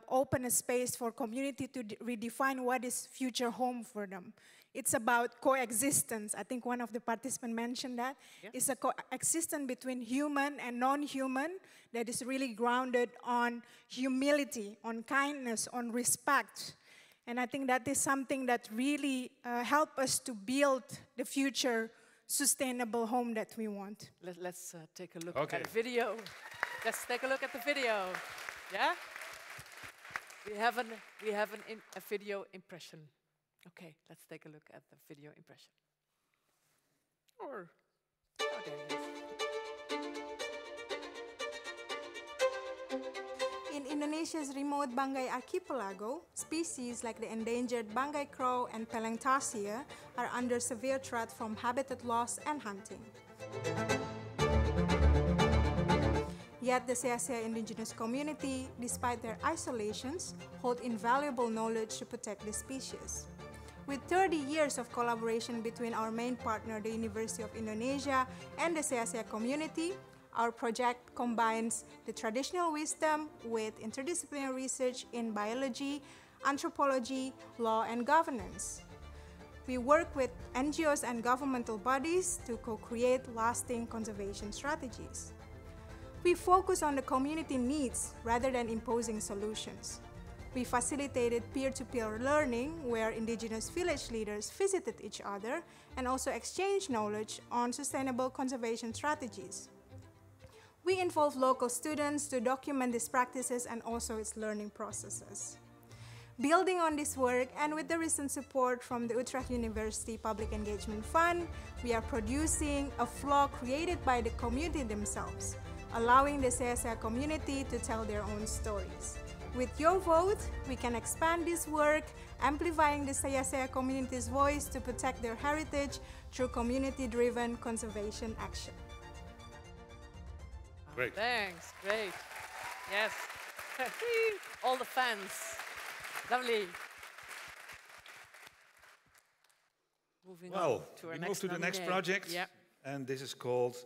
open a space for community to redefine what is future home for them. It's about coexistence. I think one of the participants mentioned that. Yeah. It's a coexistence between human and non-human that is really grounded on humility, on kindness, on respect. And I think that is something that really helps us to build the future sustainable home that we want. Let's take a look at the video. Let's take a look at the video. Yeah? We have a video impression. Okay, let's take a look at the video impression. Or, oh, there it is. In Indonesia's remote Banggai archipelago, species like the endangered Banggai crow and peleng tarsier are under severe threat from habitat loss and hunting. Yet the Sea indigenous community, despite their isolations, hold invaluable knowledge to protect the species. With 30 years of collaboration between our main partner, the University of Indonesia, and the Sea community, our project combines the traditional wisdom with interdisciplinary research in biology, anthropology, law, and governance. We work with NGOs and governmental bodies to co-create lasting conservation strategies. We focus on the community needs rather than imposing solutions. We facilitated peer-to-peer learning where indigenous village leaders visited each other and also exchanged knowledge on sustainable conservation strategies. We involve local students to document these practices and also its learning processes. Building on this work and with the recent support from the Utrecht University Public Engagement Fund, we are producing a vlog created by the community themselves, allowing the Sea community to tell their own stories. With your vote, we can expand this work, amplifying the Sea community's voice to protect their heritage through community-driven conservation action. Great. Thanks, great. Yes. All the fans. Lovely. Moving on to our we move to the next project, yeah. And this is called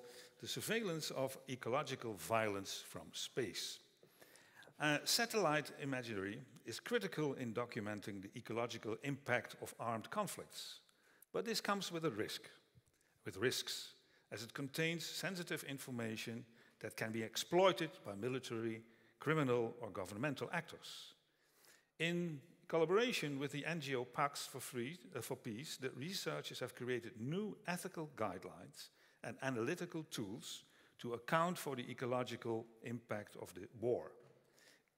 The Surveillance of Ecological Violence from Space. Satellite imagery is critical in documenting the ecological impact of armed conflicts. But this comes with risks, as it contains sensitive information that can be exploited by military, criminal, or governmental actors. In collaboration with the NGO Pax for Peace, the researchers have created new ethical guidelines and analytical tools to account for the ecological impact of the war.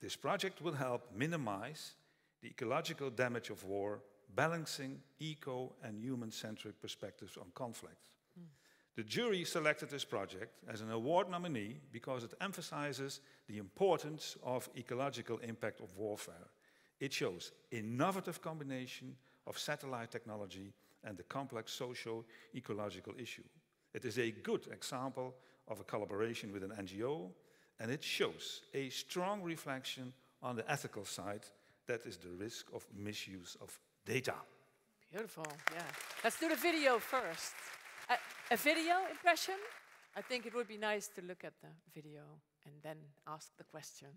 This project will help minimize the ecological damage of war, balancing eco and human-centric perspectives on conflict. The jury selected this project as an award nominee because it emphasizes the importance of ecological impact of warfare It shows innovative combination of satellite technology and the complex socio-ecological issue. It is a good example of a collaboration with an NGO, and it shows a strong reflection on the ethical side, that is the risk of misuse of data. Beautiful, yeah. Let's do the video first. A video impression? I think it would be nice to look at the video and then ask the question.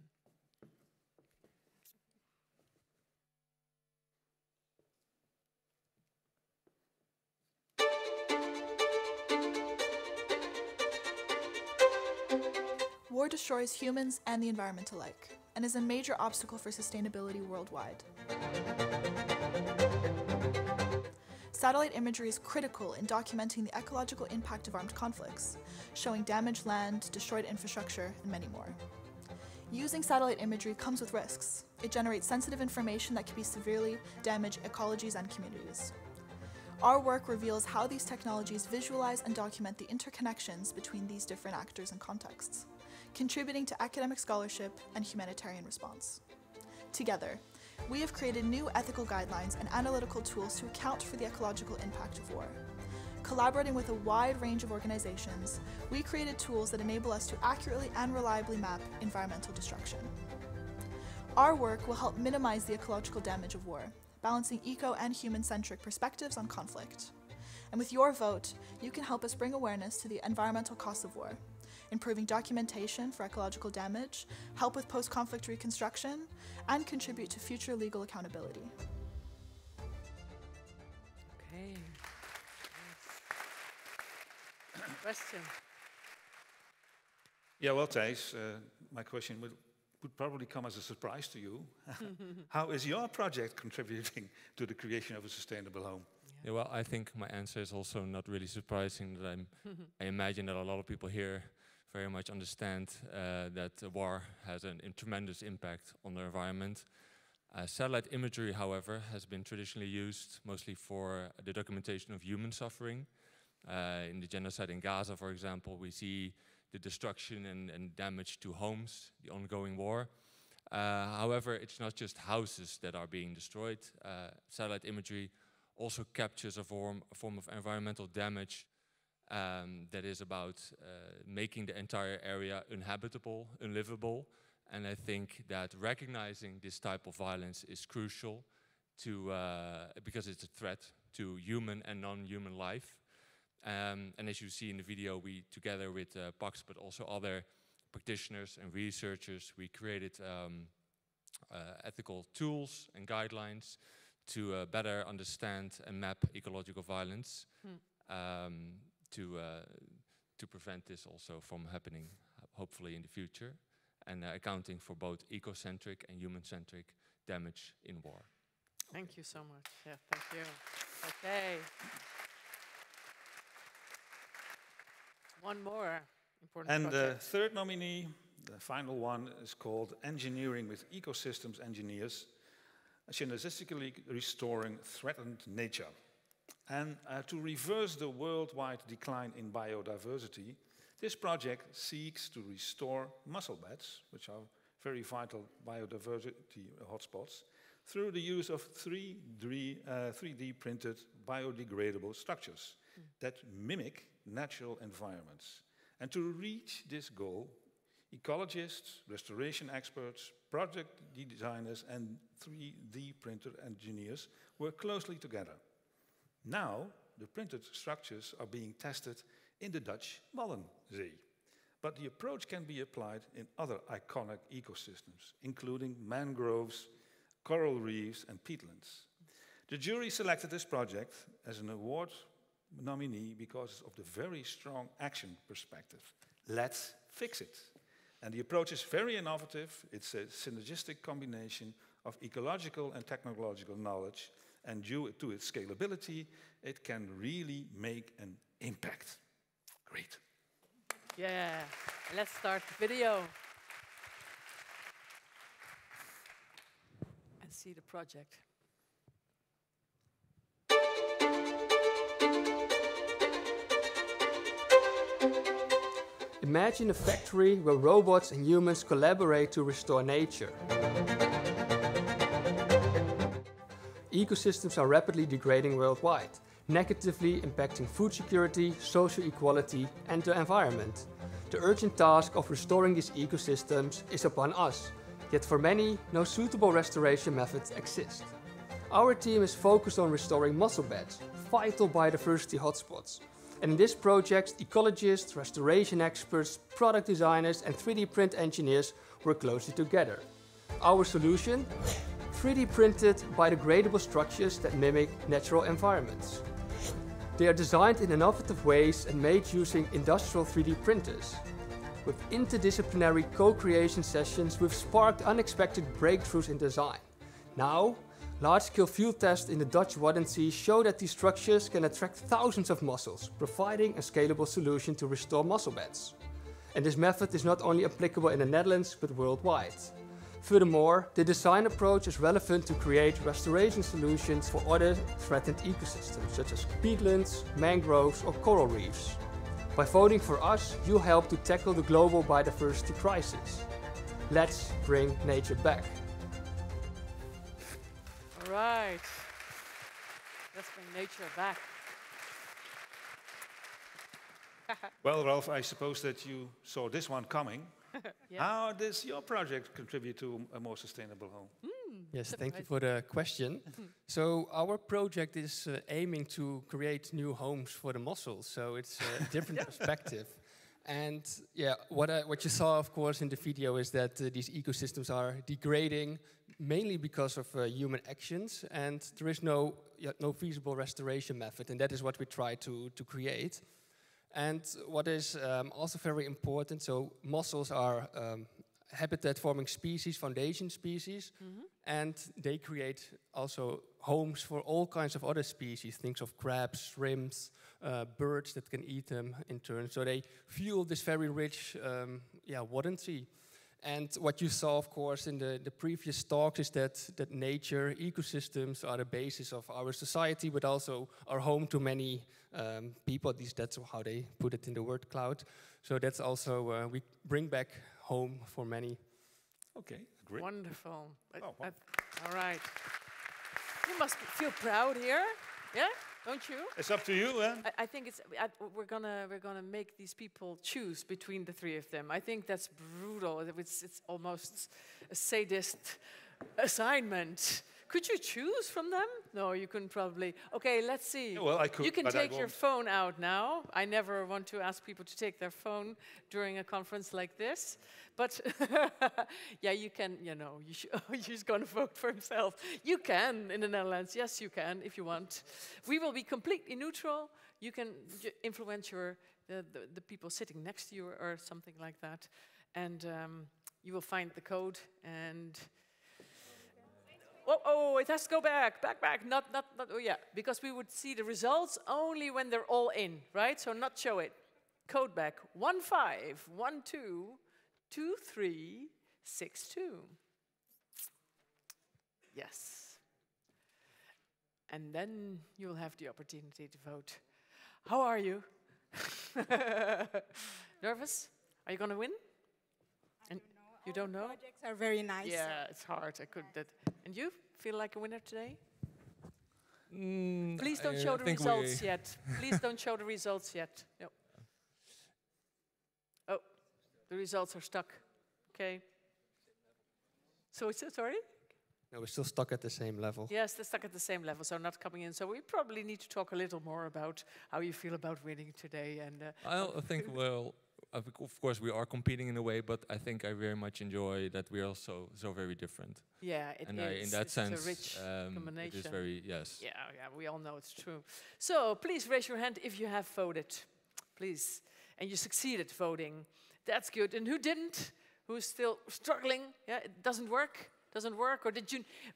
War destroys humans and the environment alike, and is a major obstacle for sustainability worldwide. Satellite imagery is critical in documenting the ecological impact of armed conflicts, showing damaged land, destroyed infrastructure, and many more. Using satellite imagery comes with risks. It generates sensitive information that can be severely damage ecologies and communities. Our work reveals how these technologies visualize and document the interconnections between these different actors and contexts, contributing to academic scholarship and humanitarian response. Together, we have created new ethical guidelines and analytical tools to account for the ecological impact of war. Collaborating with a wide range of organizations, we created tools that enable us to accurately and reliably map environmental destruction. Our work will help minimize the ecological damage of war, balancing eco and human-centric perspectives on conflict. And with your vote, you can help us bring awareness to the environmental costs of war, improving documentation for ecological damage, help with post-conflict reconstruction, and contribute to future legal accountability. Okay. Question? Yeah, well, Thijs, my question would probably come as a surprise to you. How is your project contributing to the creation of a sustainable home? Yeah, well, I think my answer is also not really surprising. That I imagine that a lot of people here very much understand that war has a tremendous impact on the environment. Satellite imagery, however, has been traditionally used mostly for the documentation of human suffering. In the genocide in Gaza, for example, we see the destruction and damage to homes, the ongoing war. However, it's not just houses that are being destroyed. Satellite imagery also captures a form of environmental damage that is about making the entire area uninhabitable, unlivable. And I think that recognizing this type of violence is crucial because it's a threat to human and non-human life. And as you see in the video, we, together with PAX, but also other practitioners and researchers, we created ethical tools and guidelines to better understand and map ecological violence. To prevent this also from happening, hopefully in the future, and accounting for both ecocentric and human-centric damage in war. Thank you so much. Yeah, thank you. Okay. One more important and project. The third nominee, the final one, is called Engineering with Ecosystems Engineers, synergistically restoring threatened nature. And to reverse the worldwide decline in biodiversity, this project seeks to restore mussel beds, which are very vital biodiversity hotspots, through the use of 3D printed biodegradable structures that mimic natural environments. And to reach this goal, ecologists, restoration experts, project designers, and 3D printer engineers work closely together. Now, the printed structures are being tested in the Dutch Waddenzee. But the approach can be applied in other iconic ecosystems, including mangroves, coral reefs, and peatlands. The jury selected this project as an award nominee because of the very strong action perspective. Let's fix it. And the approach is very innovative. It's a synergistic combination of ecological and technological knowledge, and due to its scalability, it can really make an impact. Great. Yeah, let's start the video and see the project. Imagine a factory where robots and humans collaborate to restore nature. ecosystems are rapidly degrading worldwide, negatively impacting food security, social equality, and the environment. The urgent task of restoring these ecosystems is upon us, yet for many, no suitable restoration methods exist. Our team is focused on restoring mussel beds, vital biodiversity hotspots. And in this project, ecologists, restoration experts, product designers, and 3D print engineers work closely together. Our solution? 3D printed biodegradable structures that mimic natural environments. They are designed in innovative ways and made using industrial 3D printers. With interdisciplinary co-creation sessions, we've sparked unexpected breakthroughs in design. Now, large-scale field tests in the Dutch Wadden Sea show that these structures can attract thousands of mussels, providing a scalable solution to restore mussel beds. And this method is not only applicable in the Netherlands, but worldwide. Furthermore, the design approach is relevant to create restoration solutions for other threatened ecosystems, such as peatlands, mangroves, or coral reefs. By voting for us, you'll help to tackle the global biodiversity crisis. Let's bring nature back. All right. Let's bring nature back. Well, Ralph, I suppose that you saw this one coming. Yeah. How does your project contribute to a more sustainable home? Yes, thank you for the question. So our project is aiming to create new homes for the mussels, so it's a different perspective. And yeah, what you saw, of course, in the video is that these ecosystems are degrading mainly because of human actions, and there is no feasible restoration method, and that is what we try to create. And what is also very important, so mussels are habitat-forming species, foundation species, and they create also homes for all kinds of other species, things of crabs, shrimps, birds that can eat them in turn. So they fuel this very rich Wadden Sea. And what you saw, of course, in the previous talks is that nature, ecosystems are the basis of our society, but also are home to many people. At least that's how they put it in the word cloud. So that's also, we bring back home for many. Okay, great. Wonderful. All right. You must feel proud here, yeah? Don't you? It's up to you, eh? I think it's. We're gonna make these people choose between the three of them. I think that's brutal. It's almost a sadist assignment. Could you choose from them? No, you couldn't probably. Okay, let's see. Yeah, well, I could. You can but take your phone out now. I never want to ask people to take their phone during a conference like this. But yeah, you can. You know, he's going to vote for himself. You can in the Netherlands. Yes, you can if you want. We will be completely neutral. You can influence the people sitting next to you or something like that, and you will find the code and. Oh, it has to go back, not, oh yeah, because we would see the results only when they're all in, right? So not show it. Code back, 15122362. Yes. And then you will have the opportunity to vote. How are you? Nervous? Are you going to win? You don't know? Projects are very nice. Yeah, it's hard. I could that. And you feel like a winner today? Please don't show the results yet. Please don't show the results yet. No. Oh, the results are stuck. Okay. So it's sorry? No, we're still stuck at the same level. Yes, they're stuck at the same level, so not coming in. So we probably need to talk a little more about how you feel about winning today. And I think, well, of course, we are competing in a way, but I think I very much enjoy that we are also so very different. Yeah, it and is. In that it's sense, a rich combination. it is very, yes. Yeah, we all know it's true. So please raise your hand if you have voted, please. And you succeeded voting. That's good. And who didn't? Who's still struggling? Yeah, it doesn't work? Doesn't work? Or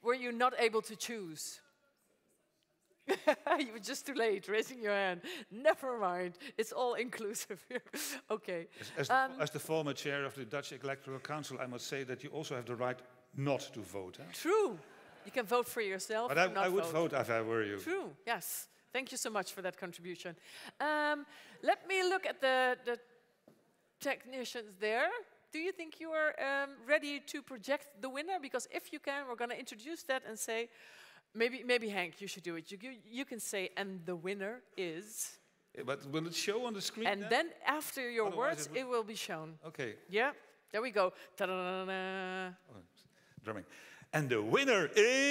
were you not able to choose? You were just too late raising your hand. Never mind. It's all inclusive here. Okay. As the former chair of the Dutch Electoral Council, I must say that you also have the right not to vote. True. You can vote for yourself. But I would vote if I were you. True. Yes. Thank you so much for that contribution. Let me look at the technicians there. Do you think you are ready to project the winner? Because if you can, we're going to introduce that and say, Maybe Hank, you should do it. You can say, and the winner is... But will it show on the screen? And then after your words, it will be shown. Okay. Yeah, there we go. Ta-da-da-da. Oh, drumming. And the winner is...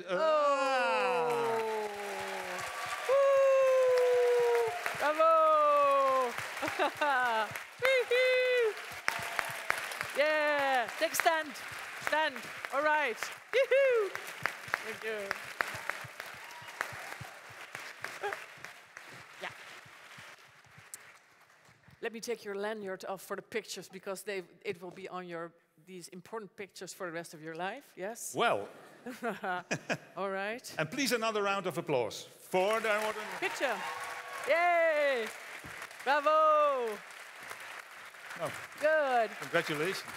Oh! Woo! Bravo! Yeah, take a stand. Stand. All right. Yoo-hoo! Thank you. Yeah. Let me take your lanyard off for the pictures because it will be on these important pictures for the rest of your life. Yes. Well. All right. And please another round of applause for the picture. Yay! Bravo! Oh. Good. Congratulations.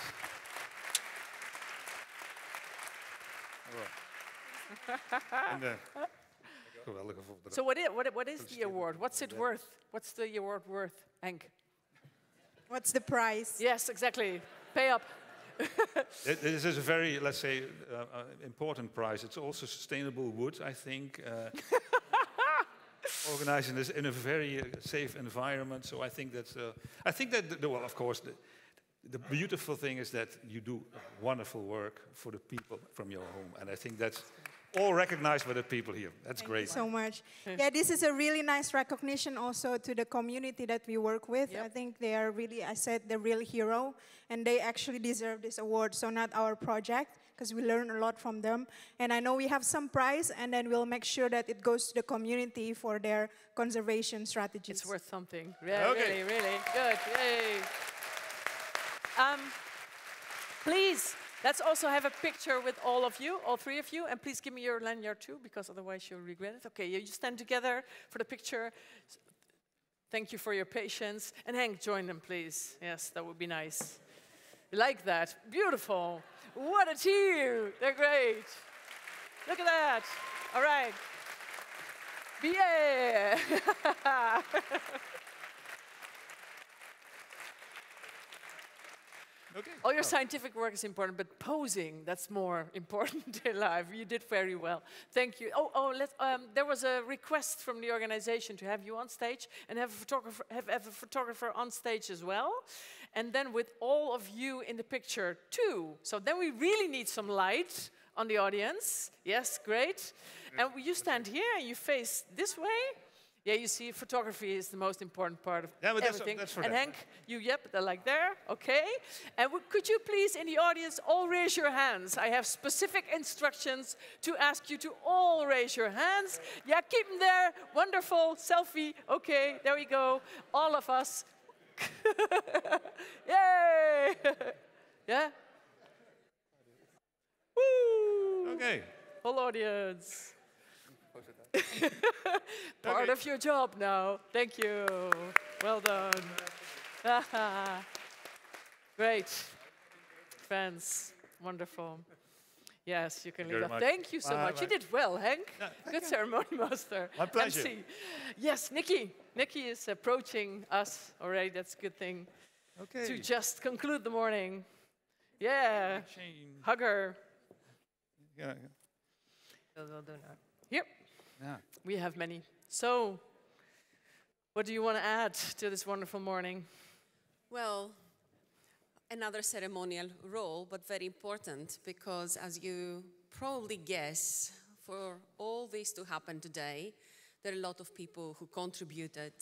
So what is the award? What's it worth? What's the award worth, Henk? What's the prize? Yes, exactly. Pay up. This is a very, let's say, important prize. It's also sustainable wood, I think. Organizing this in a very safe environment. So I think that, well, of course, the beautiful thing is that you do wonderful work for the people from your home. And I think that's all recognized by the people here. That's great. Thank you so much. Yeah, this is a really nice recognition also to the community that we work with. Yep. I think they are really, I said, the real hero. And they actually deserve this award, so not our project, because we learn a lot from them. And I know we have some prize, and then we'll make sure that it goes to the community for their conservation strategies. It's worth something. Yeah, okay. Really good. Yay. Please, let's also have a picture with all of you, all three of you, and please give me your lanyard too, because otherwise you'll regret it. Okay, you stand together for the picture. Thank you for your patience. And Hank, join them, please. Yes, that would be nice. Like that. Beautiful. What a team. They're great. Look at that. All right. Yeah. Okay. All your scientific work is important, but posing, that's more important in life. You did very well. Thank you. There was a request from the organization to have you on stage and have a photographer on stage as well. And then with all of you in the picture too. So then we really need some light on the audience. Yes, great. And you stand here and you face this way. Yeah, you see, photography is the most important part of everything. That's for and them. Henk, they're like there, okay. And could you please, in the audience, all raise your hands? I have specific instructions to ask you to all raise your hands. Yeah, keep them there. Wonderful. Selfie. Okay, there we go. All of us. Yay! Yeah? Woo! Okay. Whole audience. Part of your job now. Thank you. Well done. Great. Friends. Wonderful. Yes, you can leave that. Thank you so much. You did well, Henk. Good ceremony master. My pleasure. MC. Yes, Nikki. Nikki is approaching us already. That's a good thing. Okay. To just conclude the morning. Yeah. Hug her. Yeah. We'll do that. Here. Yeah. We have many. So, what do you want to add to this wonderful morning? Well, another ceremonial role, but very important, because as you probably guess, for all this to happen today, there are a lot of people who contributed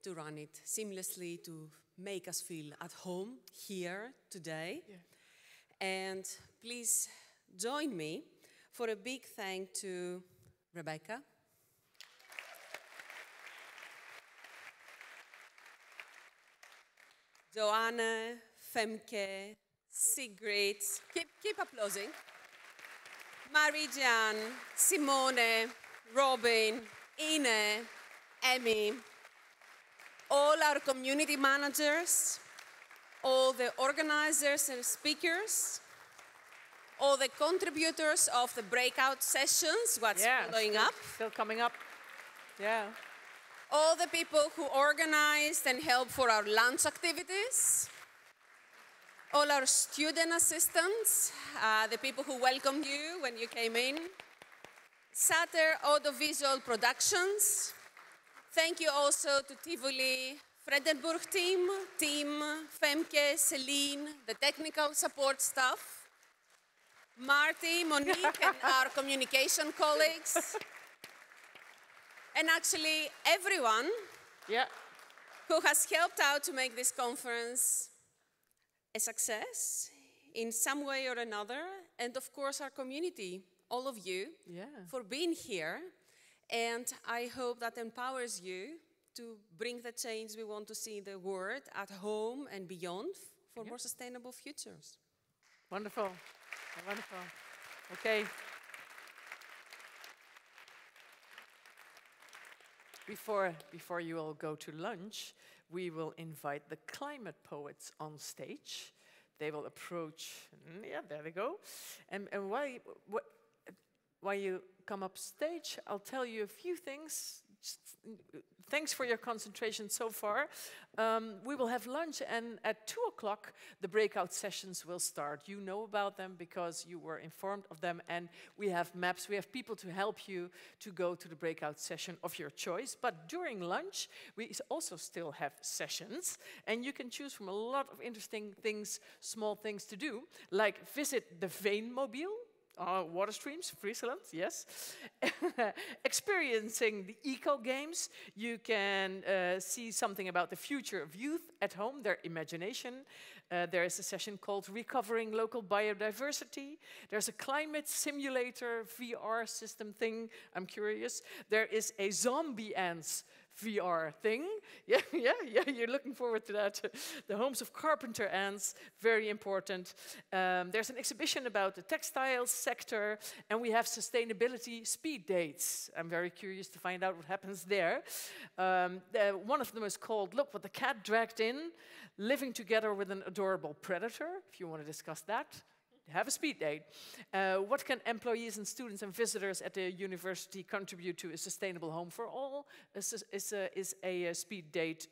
to run it seamlessly, to make us feel at home here today. Yeah. And please join me for a big thank to Rebecca, Joanne, Femke, Sigrid, keep applauding, Marie-Jeanne, Simone, Robin, Ine, Emmy, all our community managers, all the organizers and speakers, all the contributors of the breakout sessions, what's following up. Still coming up. Yeah. All the people who organized and helped for our lunch activities. all our student assistants, the people who welcomed you when you came in, Sater Audiovisual Productions. Thank you also to Tivoli Fredensburg team, Femke, Celine, the technical support staff, Marty, Monique, and our communication colleagues, and actually everyone who has helped out to make this conference a success in some way or another, and of course our community, all of you, for being here. And I hope that empowers you to bring the change we want to see in the world at home and beyond for more sustainable futures. Wonderful, wonderful. Okay. Before you all go to lunch, we will invite the climate poets on stage. They will approach, there they go. And while you come up stage, I'll tell you a few things. Thanks for your concentration so far. We will have lunch, and at 2 o'clock, the breakout sessions will start. You know about them because you were informed of them, and we have maps. We have people to help you to go to the breakout session of your choice. But during lunch, we also still have sessions, and you can choose from a lot of interesting things, small things to do, like visit the Veenmobile. Water streams, Friesland, yes. Experiencing the eco games. You can see something about the future of youth at home, their imagination. There is a session called Recovering Local Biodiversity. There's a climate simulator VR system thing. I'm curious. There is a zombie ants VR thing. Yeah, you're looking forward to that. The homes of carpenter ants, very important. There's an exhibition about the textiles sector, and we have sustainability speed dates. I'm very curious to find out what happens there. One of them is called Look What the Cat Dragged In, Living Together with an Adorable Predator, if you want to discuss that. Have a speed date. What can employees and students and visitors at the university contribute to a sustainable home for all? Is a speed date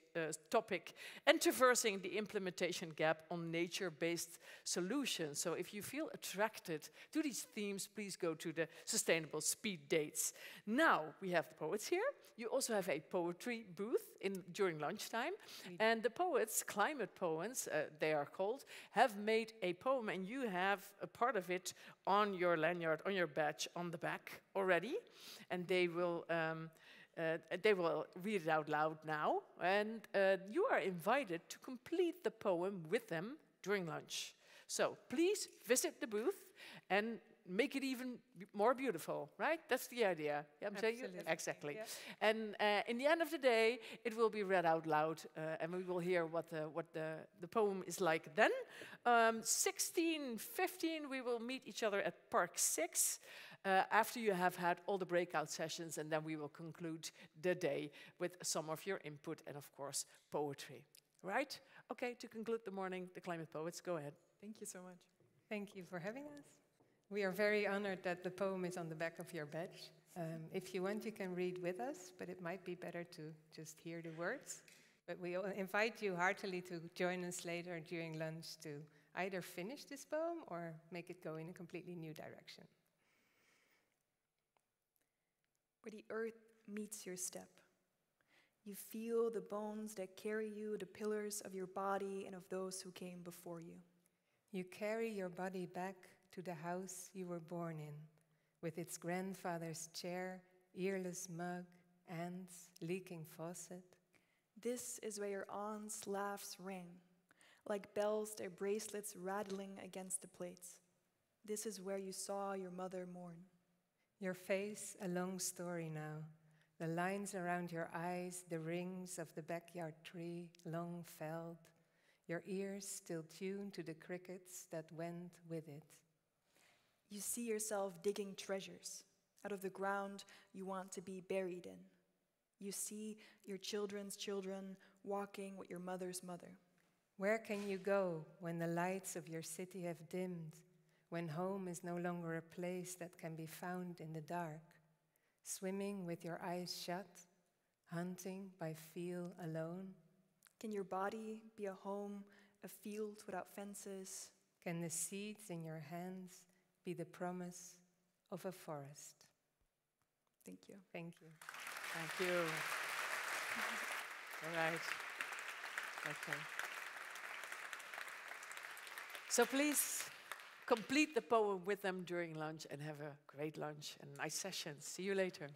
topic. And traversing the implementation gap on nature-based solutions. So if you feel attracted to these themes, please go to the sustainable speed dates. Now we have the poets here. You also have a poetry booth during lunchtime. And the poets, climate poets, they are called, have made a poem, and you have a part of it on your lanyard, on your badge, on the back already. And they will read it out loud now. And you are invited to complete the poem with them during lunch. So please visit the booth and make it even more beautiful, right? That's the idea. Yeah, I'm saying you? Exactly. Yeah. And in the end of the day, it will be read out loud, and we will hear what the poem is like then. 16:15, we will meet each other at Park 6 after you have had all the breakout sessions, and then we will conclude the day with some of your input and, of course, poetry. Right? Okay, to conclude the morning, the climate poets, go ahead. Thank you so much. Thank you for having us. We are very honored that the poem is on the back of your badge. If you want, you can read with us, but it might be better to just hear the words. But we invite you heartily to join us later during lunch to either finish this poem or make it go in a completely new direction. Where the earth meets your step, you feel the bones that carry you, the pillars of your body and of those who came before you. You carry your body back to the house you were born in, with its grandfather's chair, earless mug, ants, leaking faucet. This is where your aunt's laughs ring, like bells, their bracelets rattling against the plates. This is where you saw your mother mourn. Your face, a long story now. The lines around your eyes, the rings of the backyard tree, long felled. Your ears still tuned to the crickets that went with it. You see yourself digging treasures out of the ground you want to be buried in. You see your children's children walking with your mother's mother. Where can you go when the lights of your city have dimmed, when home is no longer a place that can be found in the dark? Swimming with your eyes shut, hunting by feel alone? Can your body be a home a field without fences? Can the seeds in your hands be the promise of a forest? Thank you. Thank you. Thank you. All right. Okay. So please complete the poem with them during lunch and have a great lunch and nice sessions. See you later.